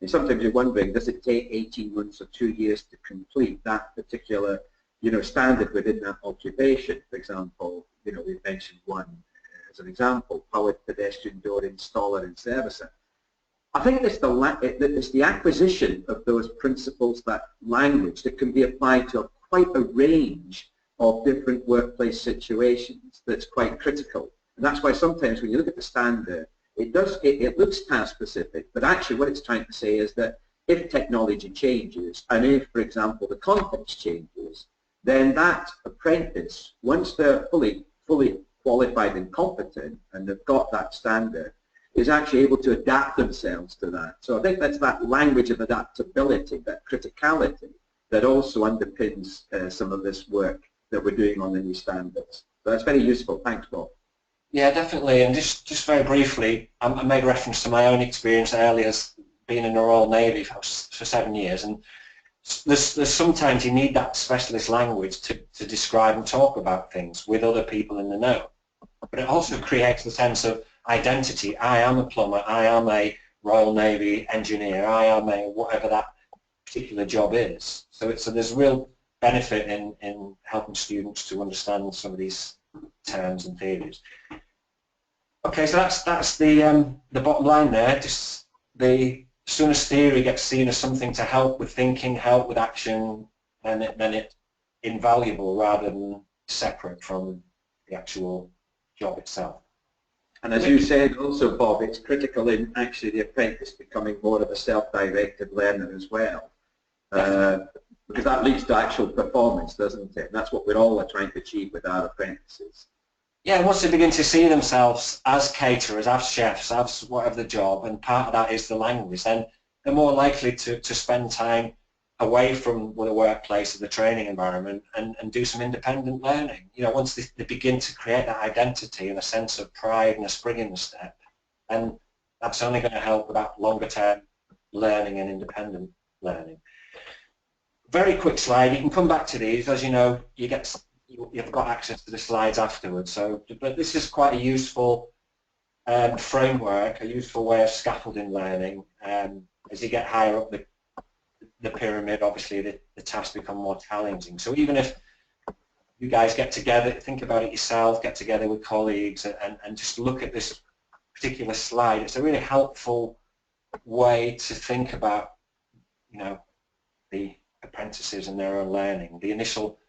[SPEAKER 2] And sometimes you're wondering, does it take 18 months or 2 years to complete that particular standard within that occupation? For example, we've mentioned one as an example, powered pedestrian door installer and servicer. I think it's the acquisition of those principles, that language that can be applied to quite a range of different workplace situations that's quite critical. And that's why sometimes when you look at the standard, it looks task specific, but actually what it's trying to say is that if technology changes, and if, for example, the context changes, then that apprentice, once they're fully qualified and competent, and they've got that standard, is actually able to adapt themselves to that. So I think that's that language of adaptability, that criticality, that also underpins some of this work that we're doing on the new standards. So that's very useful. Thanks, Bob.
[SPEAKER 3] Yeah, definitely. And just very briefly, I made reference to my own experience earlier as being in the Royal Navy for 7 years. And there's sometimes you need that specialist language to describe and talk about things with other people in the know. But it also creates a sense of identity. I am a plumber, I am a Royal Navy engineer, I am a whatever that particular job is. So there's real benefit in helping students to understand some of these terms and theories. Okay, so that's the bottom line there. Just as soon as theory gets seen as something to help with thinking, help with action, then it's invaluable rather than separate from the actual job itself.
[SPEAKER 2] And as you said also, Bob, it's critical in actually the apprentice becoming more of a self-directed learner as well. Because that leads to actual performance, doesn't it? And that's what we're all trying to achieve with our apprentices.
[SPEAKER 3] Yeah, once they begin to see themselves as caterers, as chefs, as whatever the job, and part of that is the language, then they're more likely to spend time away from the workplace or the training environment and do some independent learning. Once they begin to create that identity and a sense of pride and a spring in the step, and that's only going to help with that longer term learning and independent learning. Very quick slide. You can come back to these. As you know, you've got access to the slides afterwards. But this is quite a useful framework, a useful way of scaffolding learning. As you get higher up the pyramid, obviously the tasks become more challenging. So even if you guys get together, think about it yourself, get together with colleagues and just look at this particular slide, it's a really helpful way to think about, the apprentices and their own learning, the initial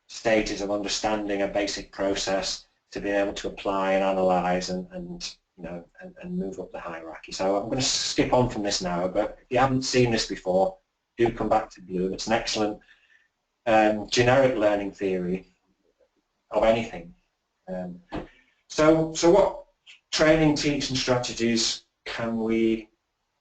[SPEAKER 3] stages of understanding a basic process to be able to apply and analyze and move up the hierarchy. So I'm going to skip on from this now, but if you haven't seen this before, do come back to Blue. It's an excellent generic learning theory of anything. So what training, teaching strategies can we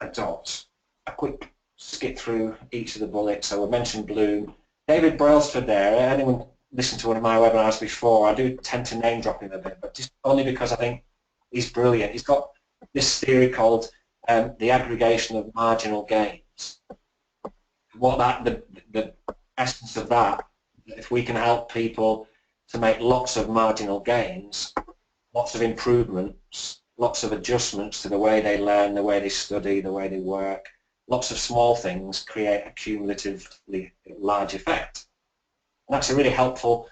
[SPEAKER 3] adopt? A quick skip through each of the bullets. So we mentioned Bloom. David Brailsford there, anyone listened to one of my webinars before, I do tend to name drop him a bit, but just only because I think he's brilliant. He's got this theory called the aggregation of marginal gains. The essence of that, if we can help people to make lots of marginal gains, lots of improvements, lots of adjustments to the way they learn, the way they study, the way they work, lots of small things create a cumulatively large effect. And that's a really helpful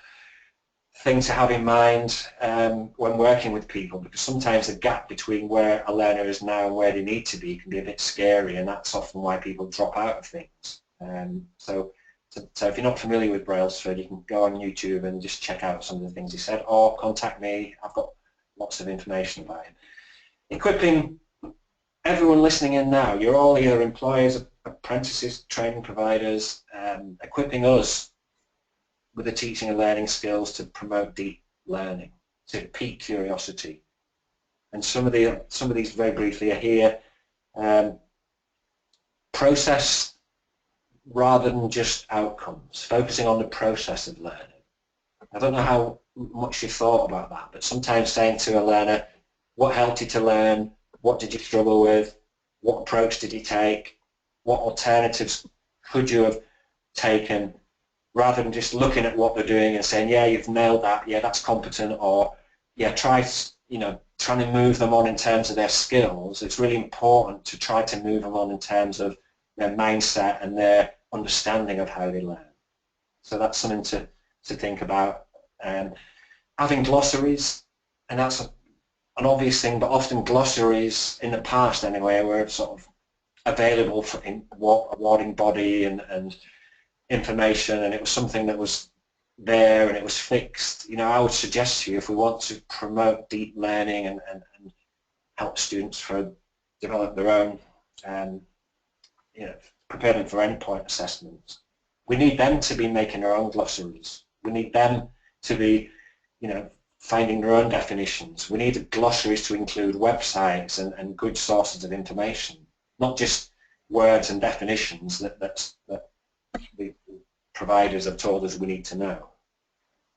[SPEAKER 3] thing to have in mind when working with people, because sometimes the gap between where a learner is now and where they need to be can be a bit scary, and that's often why people drop out of things. So if you're not familiar with Brailsford, you can go on YouTube and just check out some of the things he said, or contact me. I've got lots of information about him. Equipping everyone listening in now, you're all either employers, apprentices, training providers, equipping us with the teaching and learning skills to promote deep learning, to pique curiosity. And some of these very briefly are here. Process rather than just outcomes, focusing on the process of learning. I don't know how much you've thought about that, but sometimes saying to a learner, what helped you to learn? What did you struggle with? What approach did you take? What alternatives could you have taken? Rather than just looking at what they're doing and saying, yeah, you've nailed that, yeah, that's competent, or yeah, trying to move them on in terms of their skills. It's really important to try to move them on in terms of their mindset and their understanding of how they learn. So that's something to think about. Having glossaries, and that's an obvious thing, but often glossaries in the past anyway were sort of available for awarding body and information, and it was something that was there and it was fixed. I would suggest to you, if we want to promote deep learning and help students develop their own, prepare them for endpoint assessments, we need them to be making their own glossaries. We need them to be, finding their own definitions. We need glossaries to include websites and good sources of information, not just words and definitions that the providers have told us we need to know.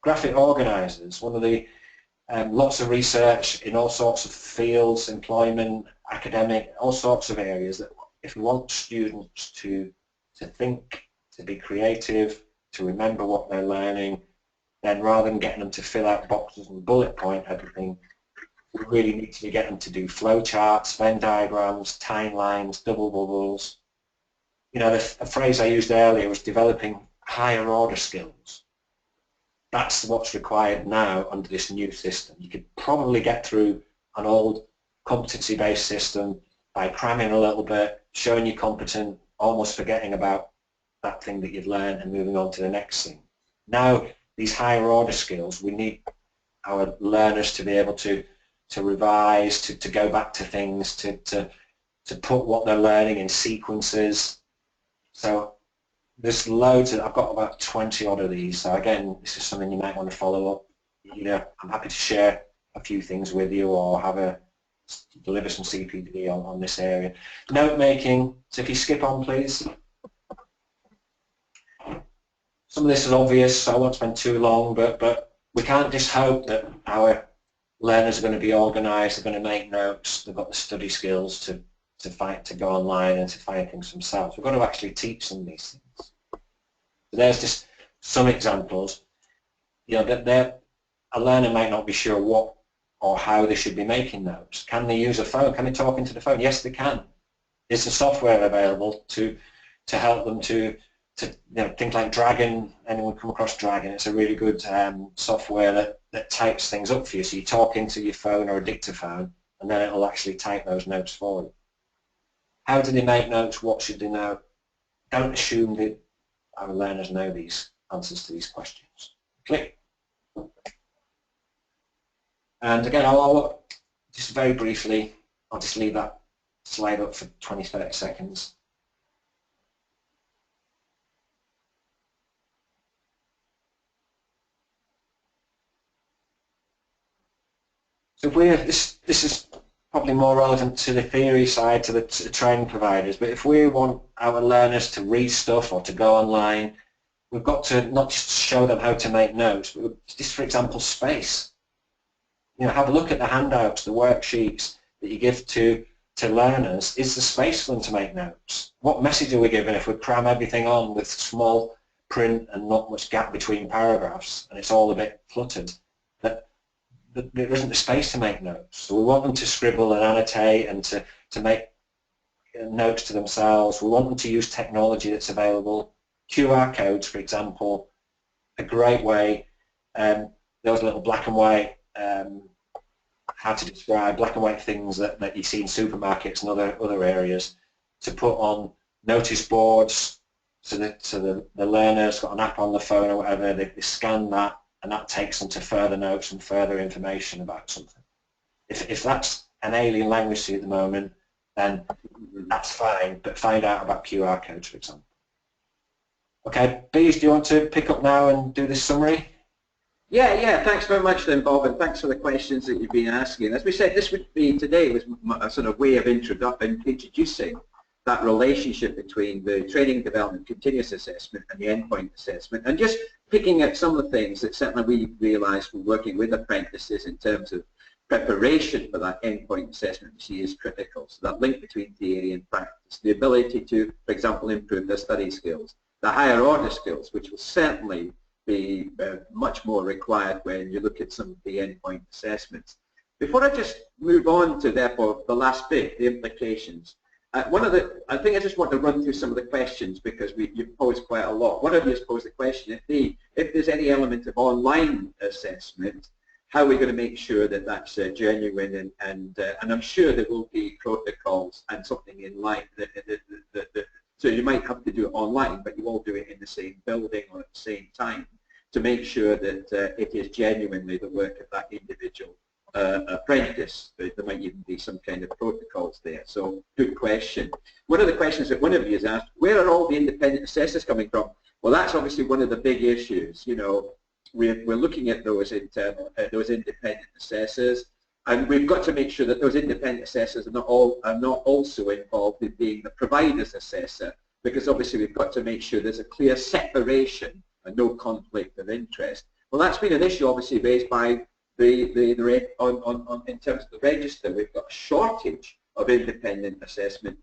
[SPEAKER 3] Graphic organisers, one of the lots of research in all sorts of fields, employment, academic, all sorts of areas, that if we want students to think, to be creative, to remember what they're learning, then rather than getting them to fill out boxes and bullet point everything, we really need to get them to do flowcharts, Venn diagrams, timelines, double bubbles. The phrase I used earlier was developing higher order skills. That's what's required now under this new system. You could probably get through an old competency-based system by cramming a little bit, showing you're competent, almost forgetting about that thing that you've learned and moving on to the next thing. Now, these higher order skills, we need our learners to be able to revise, to go back to things, to put what they're learning in sequences. So there's loads I've got about 20 odd of these. So again, this is something you might want to follow up. I'm happy to share a few things with you, or deliver some CPD on this area. Note making, so if you skip on please. Some of this is obvious, so I won't spend too long, but we can't just hope that our learners are going to be organised, they're going to make notes, they've got the study skills to go online and to find things themselves. We've got to actually teach them these things. So there's just some examples. That a learner might not be sure what or how they should be making notes. Can they use a phone? Can they talk into the phone? Yes, they can. Is the software available to help them to think like Dragon? Anyone come across Dragon? It's a really good software that types things up for you. So you talk into your phone or a dictaphone, and then it'll actually type those notes for you. How do they make notes? What should they know? Don't assume that our learners know these answers to these questions. Click. And again, I'll just very briefly, I'll just leave that slide up for 20-30 seconds. So this is probably more relevant to the theory side, to the training providers, but if we want our learners to read stuff or to go online, we've got to not just show them how to make notes, but just, for example, space. Have a look at the handouts, the worksheets that you give to learners. Is there space for them to make notes? What message are we giving if we cram everything on with small print and not much gap between paragraphs and it's all a bit cluttered? That there isn't the space to make notes. So we want them to scribble and annotate and to make notes to themselves. We want them to use technology that's available. QR codes, for example, a great way. Those little black and white, how to describe black and white things that you see in supermarkets and other areas, to put on notice boards so that the learner's got an app on the phone or whatever, they scan that, and that takes them to further notes and further information about something. If that's an alien language to you at the moment, then that's fine, but find out about QR codes, for example. Okay, Beej, do you want to pick up now and do this summary?
[SPEAKER 2] Yeah, thanks very much then, Bob, and thanks for the questions that you've been asking. As we said, this would be, today was a sort of way of introducing that relationship between the training, development, continuous assessment and the endpoint assessment, and just picking at some of the things that certainly we realised from working with apprentices in terms of preparation for that endpoint assessment we see is critical. So that link between theory and practice, the ability to, for example, improve their study skills, the higher order skills, which will certainly be much more required when you look at some of the endpoint assessments. Before I just move on to, therefore, the last bit, the implications, I think I just want to run through some of the questions because you've posed quite a lot. One of you has posed the question, if there's any element of online assessment, how are we going to make sure that that's genuine, and I'm sure there will be protocols and something in line so you might have to do it online, but you all do it in the same building or at the same time to make sure that it is genuinely the work of that individual apprentice. There might even be some kind of protocols there. So good question. One of the questions that one of you has asked, where are all the independent assessors coming from? Well, that's obviously one of the big issues. You know, we're looking at those internal, those independent assessors, and we've got to make sure that those independent assessors are not also involved in being the provider's assessor, because obviously we've got to make sure there's a clear separation and no conflict of interest. Well, that's been an issue obviously raised by in terms of the register. We've got a shortage of independent assessment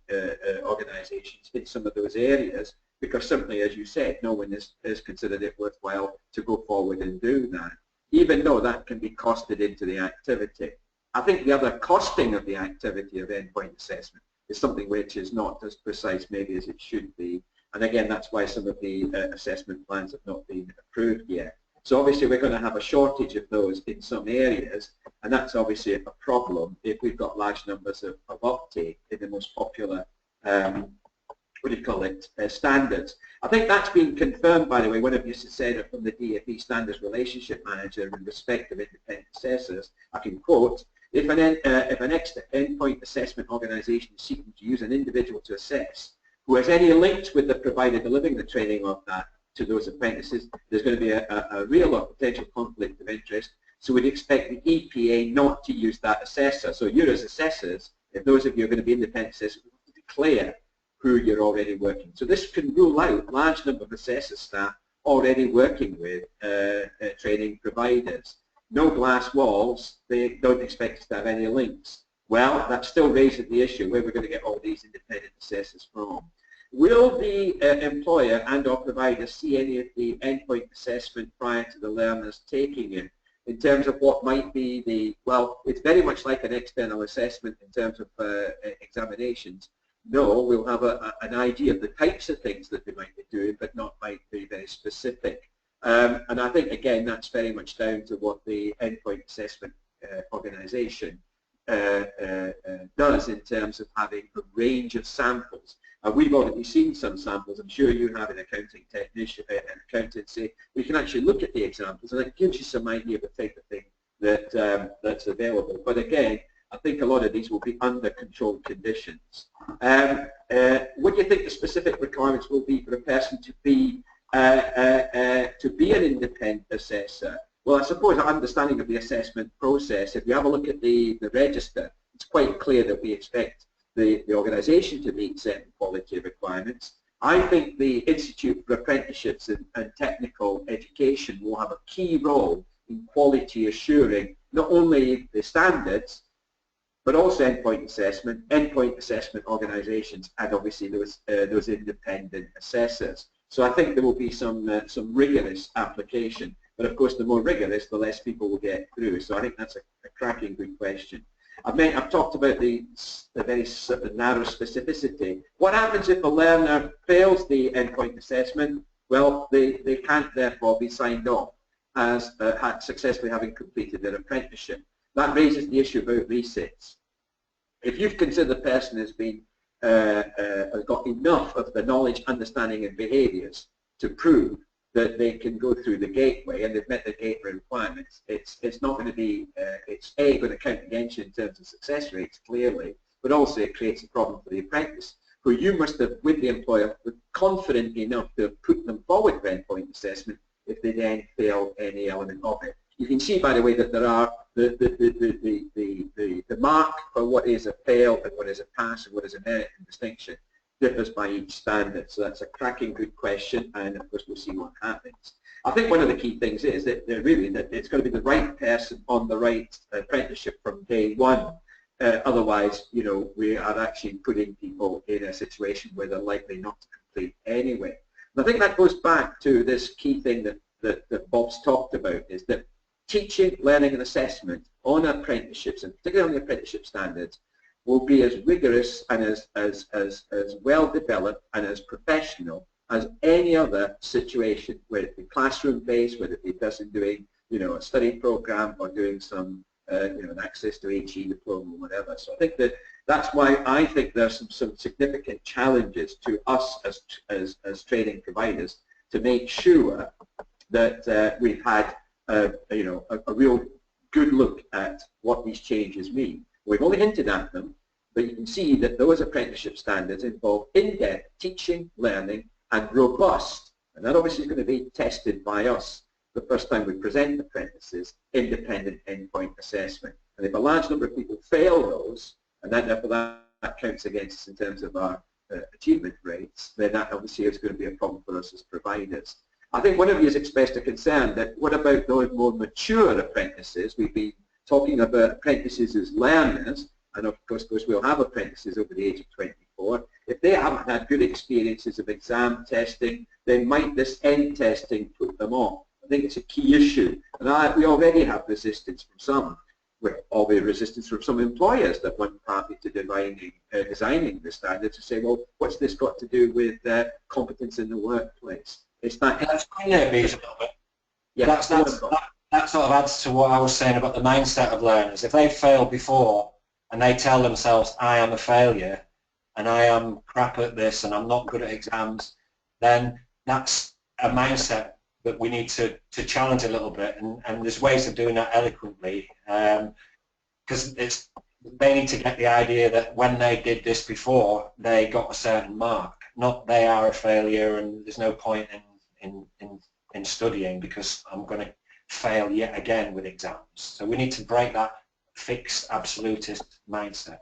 [SPEAKER 2] organisations in some of those areas because simply, as you said, no one has considered it worthwhile to go forward and do that, even though that can be costed into the activity. I think the other costing of the activity of endpoint assessment is something which is not as precise maybe as it should be, and again that's why some of the assessment plans have not been approved yet. So obviously we're going to have a shortage of those in some areas, and that's obviously a problem if we've got large numbers of uptake in the most popular, standards. I think that's been confirmed, by the way. One of you said it from the DFE Standards Relationship Manager in respect of independent assessors. I can quote, if an endpoint assessment organisation is seeking to use an individual to assess who has any links with the provider delivering the training of that to those apprentices, there's going to be a real or potential conflict of interest. So we'd expect the EPA not to use that assessor. So you as assessors, if those of you are going to be independent assessors, have to declare who you're already working. So this can rule out a large number of assessor staff already working with training providers. No glass walls, they don't expect us to have any links. Well, that still raises the issue where we're going to get all these independent assessors from. Will the employer and or provider see any of the endpoint assessment prior to the learners taking it in terms of what might be the, well, it's very much like an external assessment in terms of examinations. No, we'll have an idea of the types of things that they might be doing, but not might be very specific. And I think, again, that's very much down to what the endpoint assessment organisation does in terms of having a range of samples. We've already seen some samples. I'm sure you have an accounting technician, an accountancy. We can actually look at the examples, and it gives you some idea of the type of thing that that's available. But again, I think a lot of these will be under controlled conditions. What do you think the specific requirements will be for a person to be an independent assessor? Well, I suppose our understanding of the assessment process, if you have a look at the register, it's quite clear that we expect the organisation to meet certain quality requirements. I think the Institute for Apprenticeships and Technical Education will have a key role in quality assuring not only the standards, but also endpoint assessment organisations, and obviously those independent assessors. So I think there will be some rigorous application, but of course the more rigorous, the less people will get through. So I think that's a cracking good question. I've talked about the very sort of narrow specificity. What happens if a learner fails the endpoint assessment? Well, they can't therefore be signed off as successfully having completed their apprenticeship. That raises the issue about resits. If you've considered the person has been has got enough of the knowledge, understanding and behaviours to prove that they can go through the gateway and they've met the gateway requirements, it's not going to be, it's A, going to count against you in terms of success rates, clearly, but also it creates a problem for the apprentice, who you must have, with the employer, confident enough to have put them forward for endpoint assessment if they then fail any element of it. You can see, by the way, that there are the mark for what is a fail and what is a pass and what is a merit and distinction differs by each standard. So that's a cracking good question, and of course we'll see what happens. I think one of the key things is that really that it's going to be the right person on the right apprenticeship from day one. Otherwise, you know, we are actually putting people in a situation where they're likely not to complete anyway. And I think that goes back to this key thing that Bob's talked about, is that teaching, learning and assessment on apprenticeships, and particularly on the apprenticeship standards, will be as rigorous and as well developed and as professional as any other situation, whether it be classroom-based, whether it be a person doing, you know, a study program or doing some, you know, an access to HE diploma or whatever. So I think that's why I think there's some significant challenges to us as training providers to make sure that we've had, you know, a real good look at what these changes mean. We've only hinted at them, but you can see that those apprenticeship standards involve in-depth teaching, learning, and robust, and that obviously is going to be tested by us the first time we present apprentices, independent endpoint assessment. And if a large number of people fail those, and therefore that counts against us in terms of our achievement rates, then that obviously is going to be a problem for us as providers. I think one of you has expressed a concern that what about those more mature apprentices? We've been talking about apprentices as learners, and of course we'll have apprentices over the age of 24. If they haven't had good experiences of exam testing, then might this end testing put them off? I think it's a key issue, and we already have resistance from some, albeit resistance from some employers that want party to designing the standards to say, well, what's this got to do with competence in the workplace? It's that.
[SPEAKER 3] That's kind of Beej a little bit.
[SPEAKER 2] Yeah,
[SPEAKER 3] that sort of adds to what I was saying about the mindset of learners. If they've failed before and they tell themselves, I am a failure and I am crap at this and I'm not good at exams, then that's a mindset that we need to challenge a little bit, and there's ways of doing that eloquently, because they need to get the idea that when they did this before, they got a certain mark, not they are a failure and there's no point in studying because I'm going to fail yet again with exams. So we need to break that fixed absolutist mindset.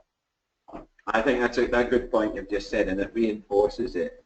[SPEAKER 2] I think that's a good point you've just said, and it reinforces it.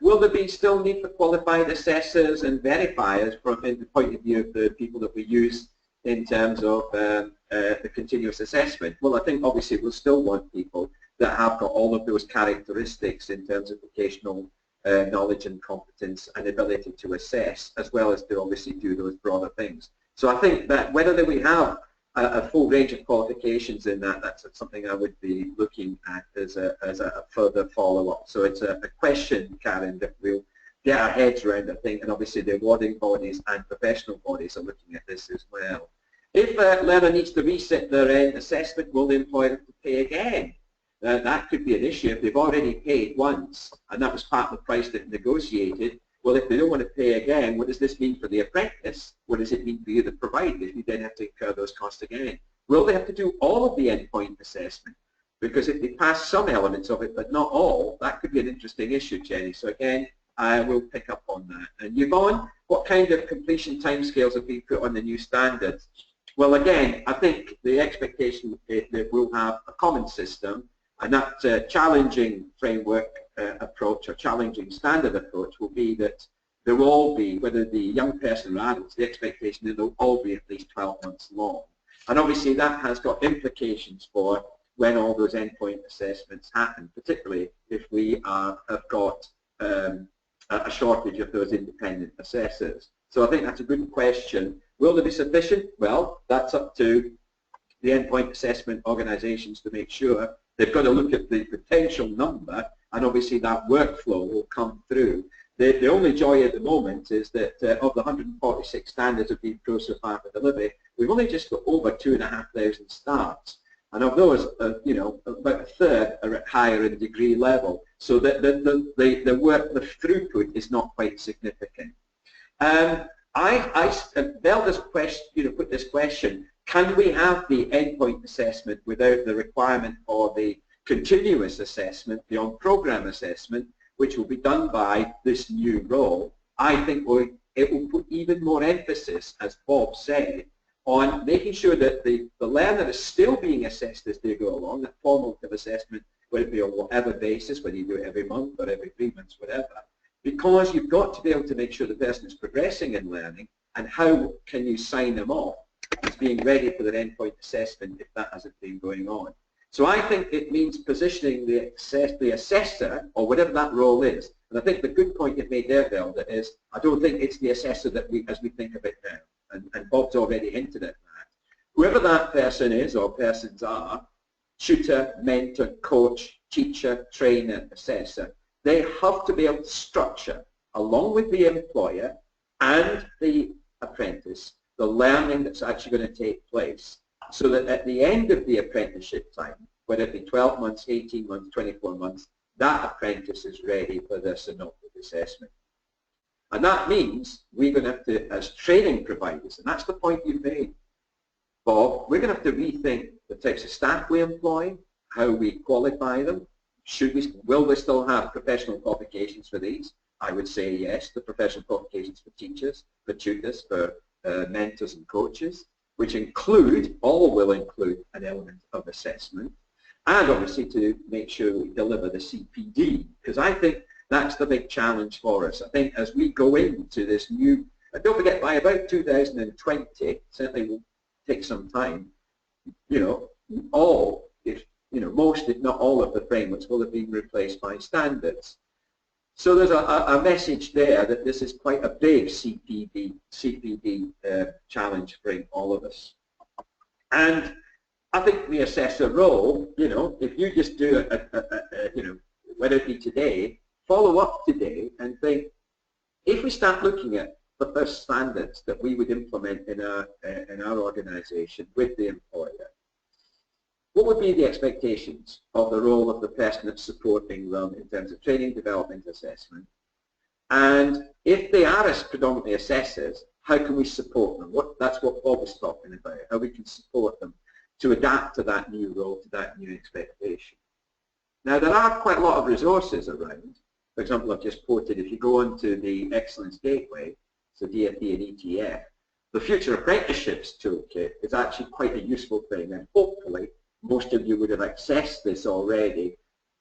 [SPEAKER 2] Will there be still need for qualified assessors and verifiers from the point of view of the people that we use in terms of the continuous assessment? Well, I think obviously we'll still want people that have got all of those characteristics in terms of vocational knowledge and competence and ability to assess, as well as to obviously do those broader things. So I think that whether we have a full range of qualifications in that's something I would be looking at as a further follow-up. So it's a question, Karen, that we'll get our heads around, I think, and obviously the awarding bodies and professional bodies are looking at this as well. If a learner needs to reset their end assessment, will the employer have to pay again? That could be an issue if they've already paid once, and that was part of the price that negotiated. Well, if they don't want to pay again, what does this mean for the apprentice? What does it mean for you, the provider, if you then have to incur those costs again? Will they have to do all of the endpoint assessment? Because if they pass some elements of it, but not all, that could be an interesting issue, Jenny. So again, I will pick up on that. And Yvonne, what kind of completion timescales have been put on the new standards? Well, again, I think the expectation is that we'll have a common system, and that challenging framework approach or challenging standard approach will be that there will all be, whether the young person or adults, the expectation that they'll all be at least 12 months long. And obviously that has got implications for when all those endpoint assessments happen, particularly if we have got a shortage of those independent assessors. So I think that's a good question. Will there be sufficient? Well, that's up to the endpoint assessment organisations to make sure. They've got to look at the potential number, and obviously that workflow will come through. The only joy at the moment is that of the 146 standards that have been pro so far for delivery, we've only just got over 2,500 starts. And of those, you know, about a third are at higher in degree level. So that the work, the throughput is not quite significant. Velda's question, you know, put this question: can we have the endpoint assessment without the requirement for the continuous assessment, the on-program assessment, which will be done by this new role? I think it will put even more emphasis, as Bob said, on making sure that the learner is still being assessed as they go along, that formative assessment whether it be on whatever basis, whether you do it every month or every 3 months, whatever, because you've got to be able to make sure the person is progressing in learning, and how can you sign them off as being ready for their endpoint assessment if that hasn't been going on. So I think it means positioning the assessor, or whatever that role is. And I think the good point you've made there, Velda, is I don't think it's the assessor that as we think of it now. And Bob's already hinted at that. Whoever that person is or persons are, tutor, mentor, coach, teacher, trainer, assessor, they have to be able to structure, along with the employer and the apprentice, the learning that's actually going to take place, so that at the end of the apprenticeship time, whether it be 12 months, 18 months, 24 months, that apprentice is ready for the Synoptic Assessment. And that means we're going to have to, as training providers, and that's the point you've made, Bob, we're going to have to rethink the types of staff we employ, how we qualify them. Will we still have professional qualifications for these? I would say yes, the professional qualifications for teachers, for tutors, for mentors and coaches, which will include an element of assessment, and obviously to make sure we deliver the CPD, because I think that's the big challenge for us. I think as we go into this new, and don't forget, by about 2020, certainly will take some time, most if not all of the frameworks will have been replaced by standards. So there's a message there that this is quite a big CPD challenge for all of us. And I think the assessor role, if you just do whether it be today, follow up today and think, if we start looking at the first standards that we would implement in our organisation with the employer, what would be the expectations of the role of the person that's supporting them in terms of training, development, assessment? And if they are as predominantly assessors, how can we support them? That's what Bob was talking about, how we can support them to adapt to that new role, to that new expectation. Now, there are quite a lot of resources around. For example, I've just quoted, if you go onto the Excellence Gateway, so DFE and ETF, the Future Apprenticeships Toolkit is actually quite a useful thing, and hopefully most of you would have accessed this already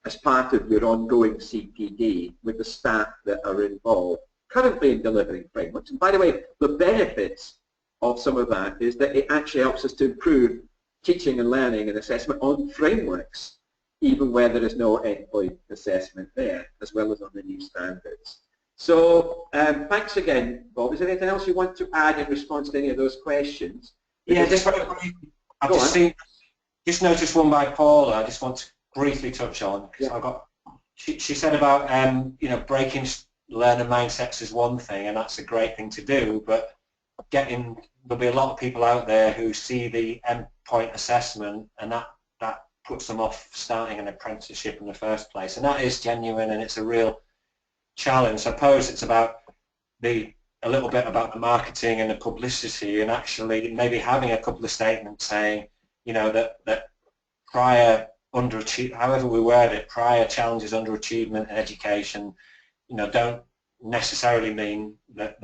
[SPEAKER 2] as part of your ongoing CPD with the staff that are involved currently in delivering frameworks. And by the way, the benefits of some of that is that it actually helps us to improve teaching and learning and assessment on frameworks, even where there is no endpoint assessment there, as well as on the new standards. So thanks again, Bob. Is there anything else you want to add in response to any of those questions?
[SPEAKER 3] Yeah, I've just noticed one by Paula. I just want to briefly touch on. Yeah. She said about breaking learner mindsets is one thing, and that's a great thing to do. But there'll be a lot of people out there who see the endpoint assessment, and that puts them off starting an apprenticeship in the first place. And that is genuine, and it's a real challenge. I suppose it's about a little bit about the marketing and the publicity, and actually maybe having a couple of statements saying, that prior however we word it, prior challenges, underachievement in education, don't necessarily mean that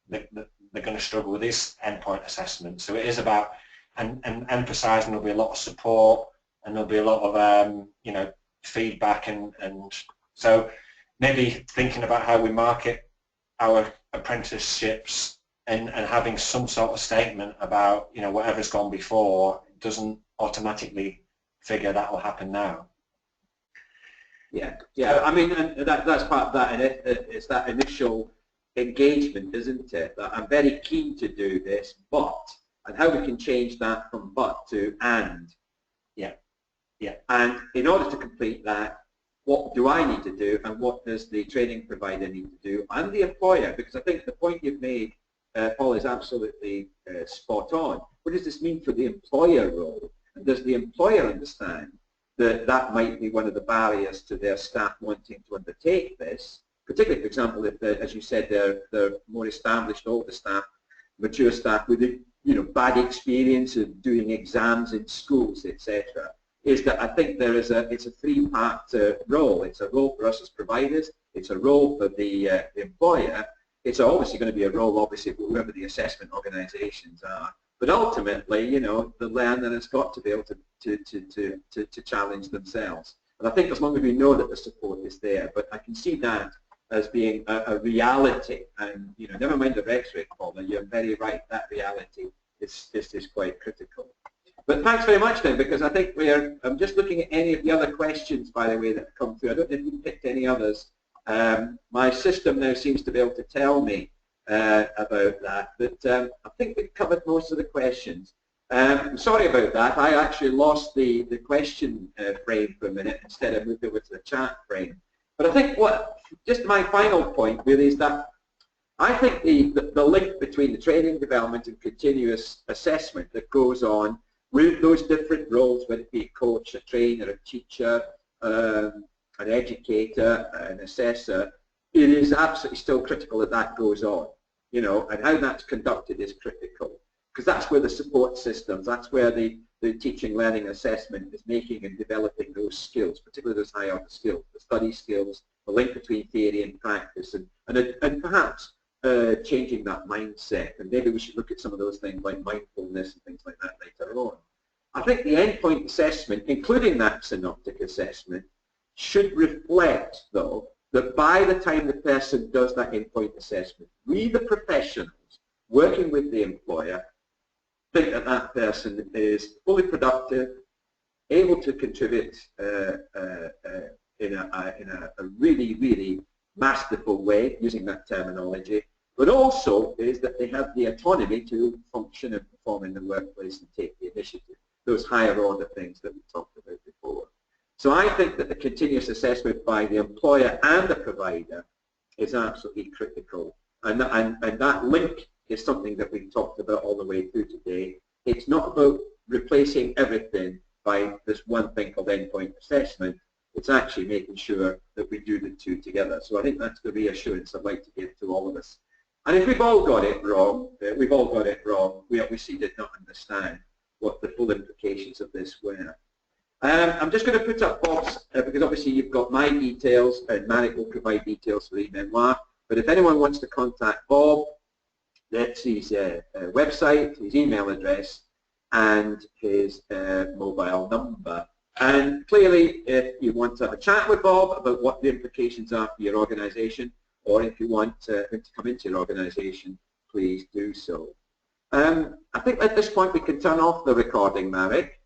[SPEAKER 3] they're going to struggle with this endpoint assessment. So it is about and emphasising there'll be a lot of support, and there'll be a lot of feedback, and so maybe thinking about how we market our apprenticeships and having some sort of statement about whatever's gone before doesn't automatically figure that will happen now.
[SPEAKER 2] Yeah. I mean, and that's part of that, and it's that initial engagement, isn't it? That I'm very keen to do this, but, and how we can change that from but to and. Yeah. And in order to complete that, what do I need to do, and what does the training provider need to do, and the employer? Because I think the point you've made, Paul, is absolutely spot on. What does this mean for the employer role? And does the employer understand that that might be one of the barriers to their staff wanting to undertake this? Particularly, for example, if, as you said, they're more established, older staff, mature staff with bad experience of doing exams in schools, etc. Is that I think it's a three-part role. It's a role for us as providers, it's a role for the employer, it's obviously going to be a role, obviously, for whoever the assessment organisations are, but ultimately, the learner has got to be able to challenge themselves. And I think as long as we know that the support is there, but I can see that as being a reality. And never mind the rhetoric, Paula, you're very right, that reality is quite critical. But thanks very much then, because I think I'm just looking at any of the other questions, by the way, that have come through. I don't know if you picked any others. My system now seems to be able to tell me about that, but I think we've covered most of the questions. Sorry about that. I actually lost the question frame for a minute. Instead, I moved over to the chat frame. But I think just my final point really is that I think the link between the training, development and continuous assessment that goes on with those different roles, whether it be a coach, a trainer, a teacher, an educator, an assessor, it is absolutely still critical that that goes on, and how that's conducted is critical, because that's where the support systems, that's where the teaching, learning, assessment is making and developing those skills, particularly those high order skills, the study skills, the link between theory and practice, and perhaps changing that mindset. And maybe we should look at some of those things like mindfulness and things like that later on. I think the endpoint assessment, including that synoptic assessment, should reflect, though, that by the time the person does that endpoint assessment, we, the professionals working with the employer, think that that person is fully productive, able to contribute in a really, really masterful way, using that terminology, but also is that they have the autonomy to function and perform in the workplace and take the initiative, those higher order things that we talked about before. So I think that the continuous assessment by the employer and the provider is absolutely critical, and that link is something that we've talked about all the way through today. It's not about replacing everything by this one thing called endpoint assessment. It's actually making sure that we do the two together. So I think that's the reassurance I'd like to give to all of us. And if we've all got it wrong, we obviously did not understand what the full implications of this were. I'm just going to put up Bob's, because obviously you've got my details, and Marek will provide details for e-Memoir. But if anyone wants to contact Bob, that's his website, his email address, and his mobile number. And clearly, if you want to have a chat with Bob about what the implications are for your organisation, or if you want him to come into your organisation, please do so. I think at this point we can turn off the recording, Marek.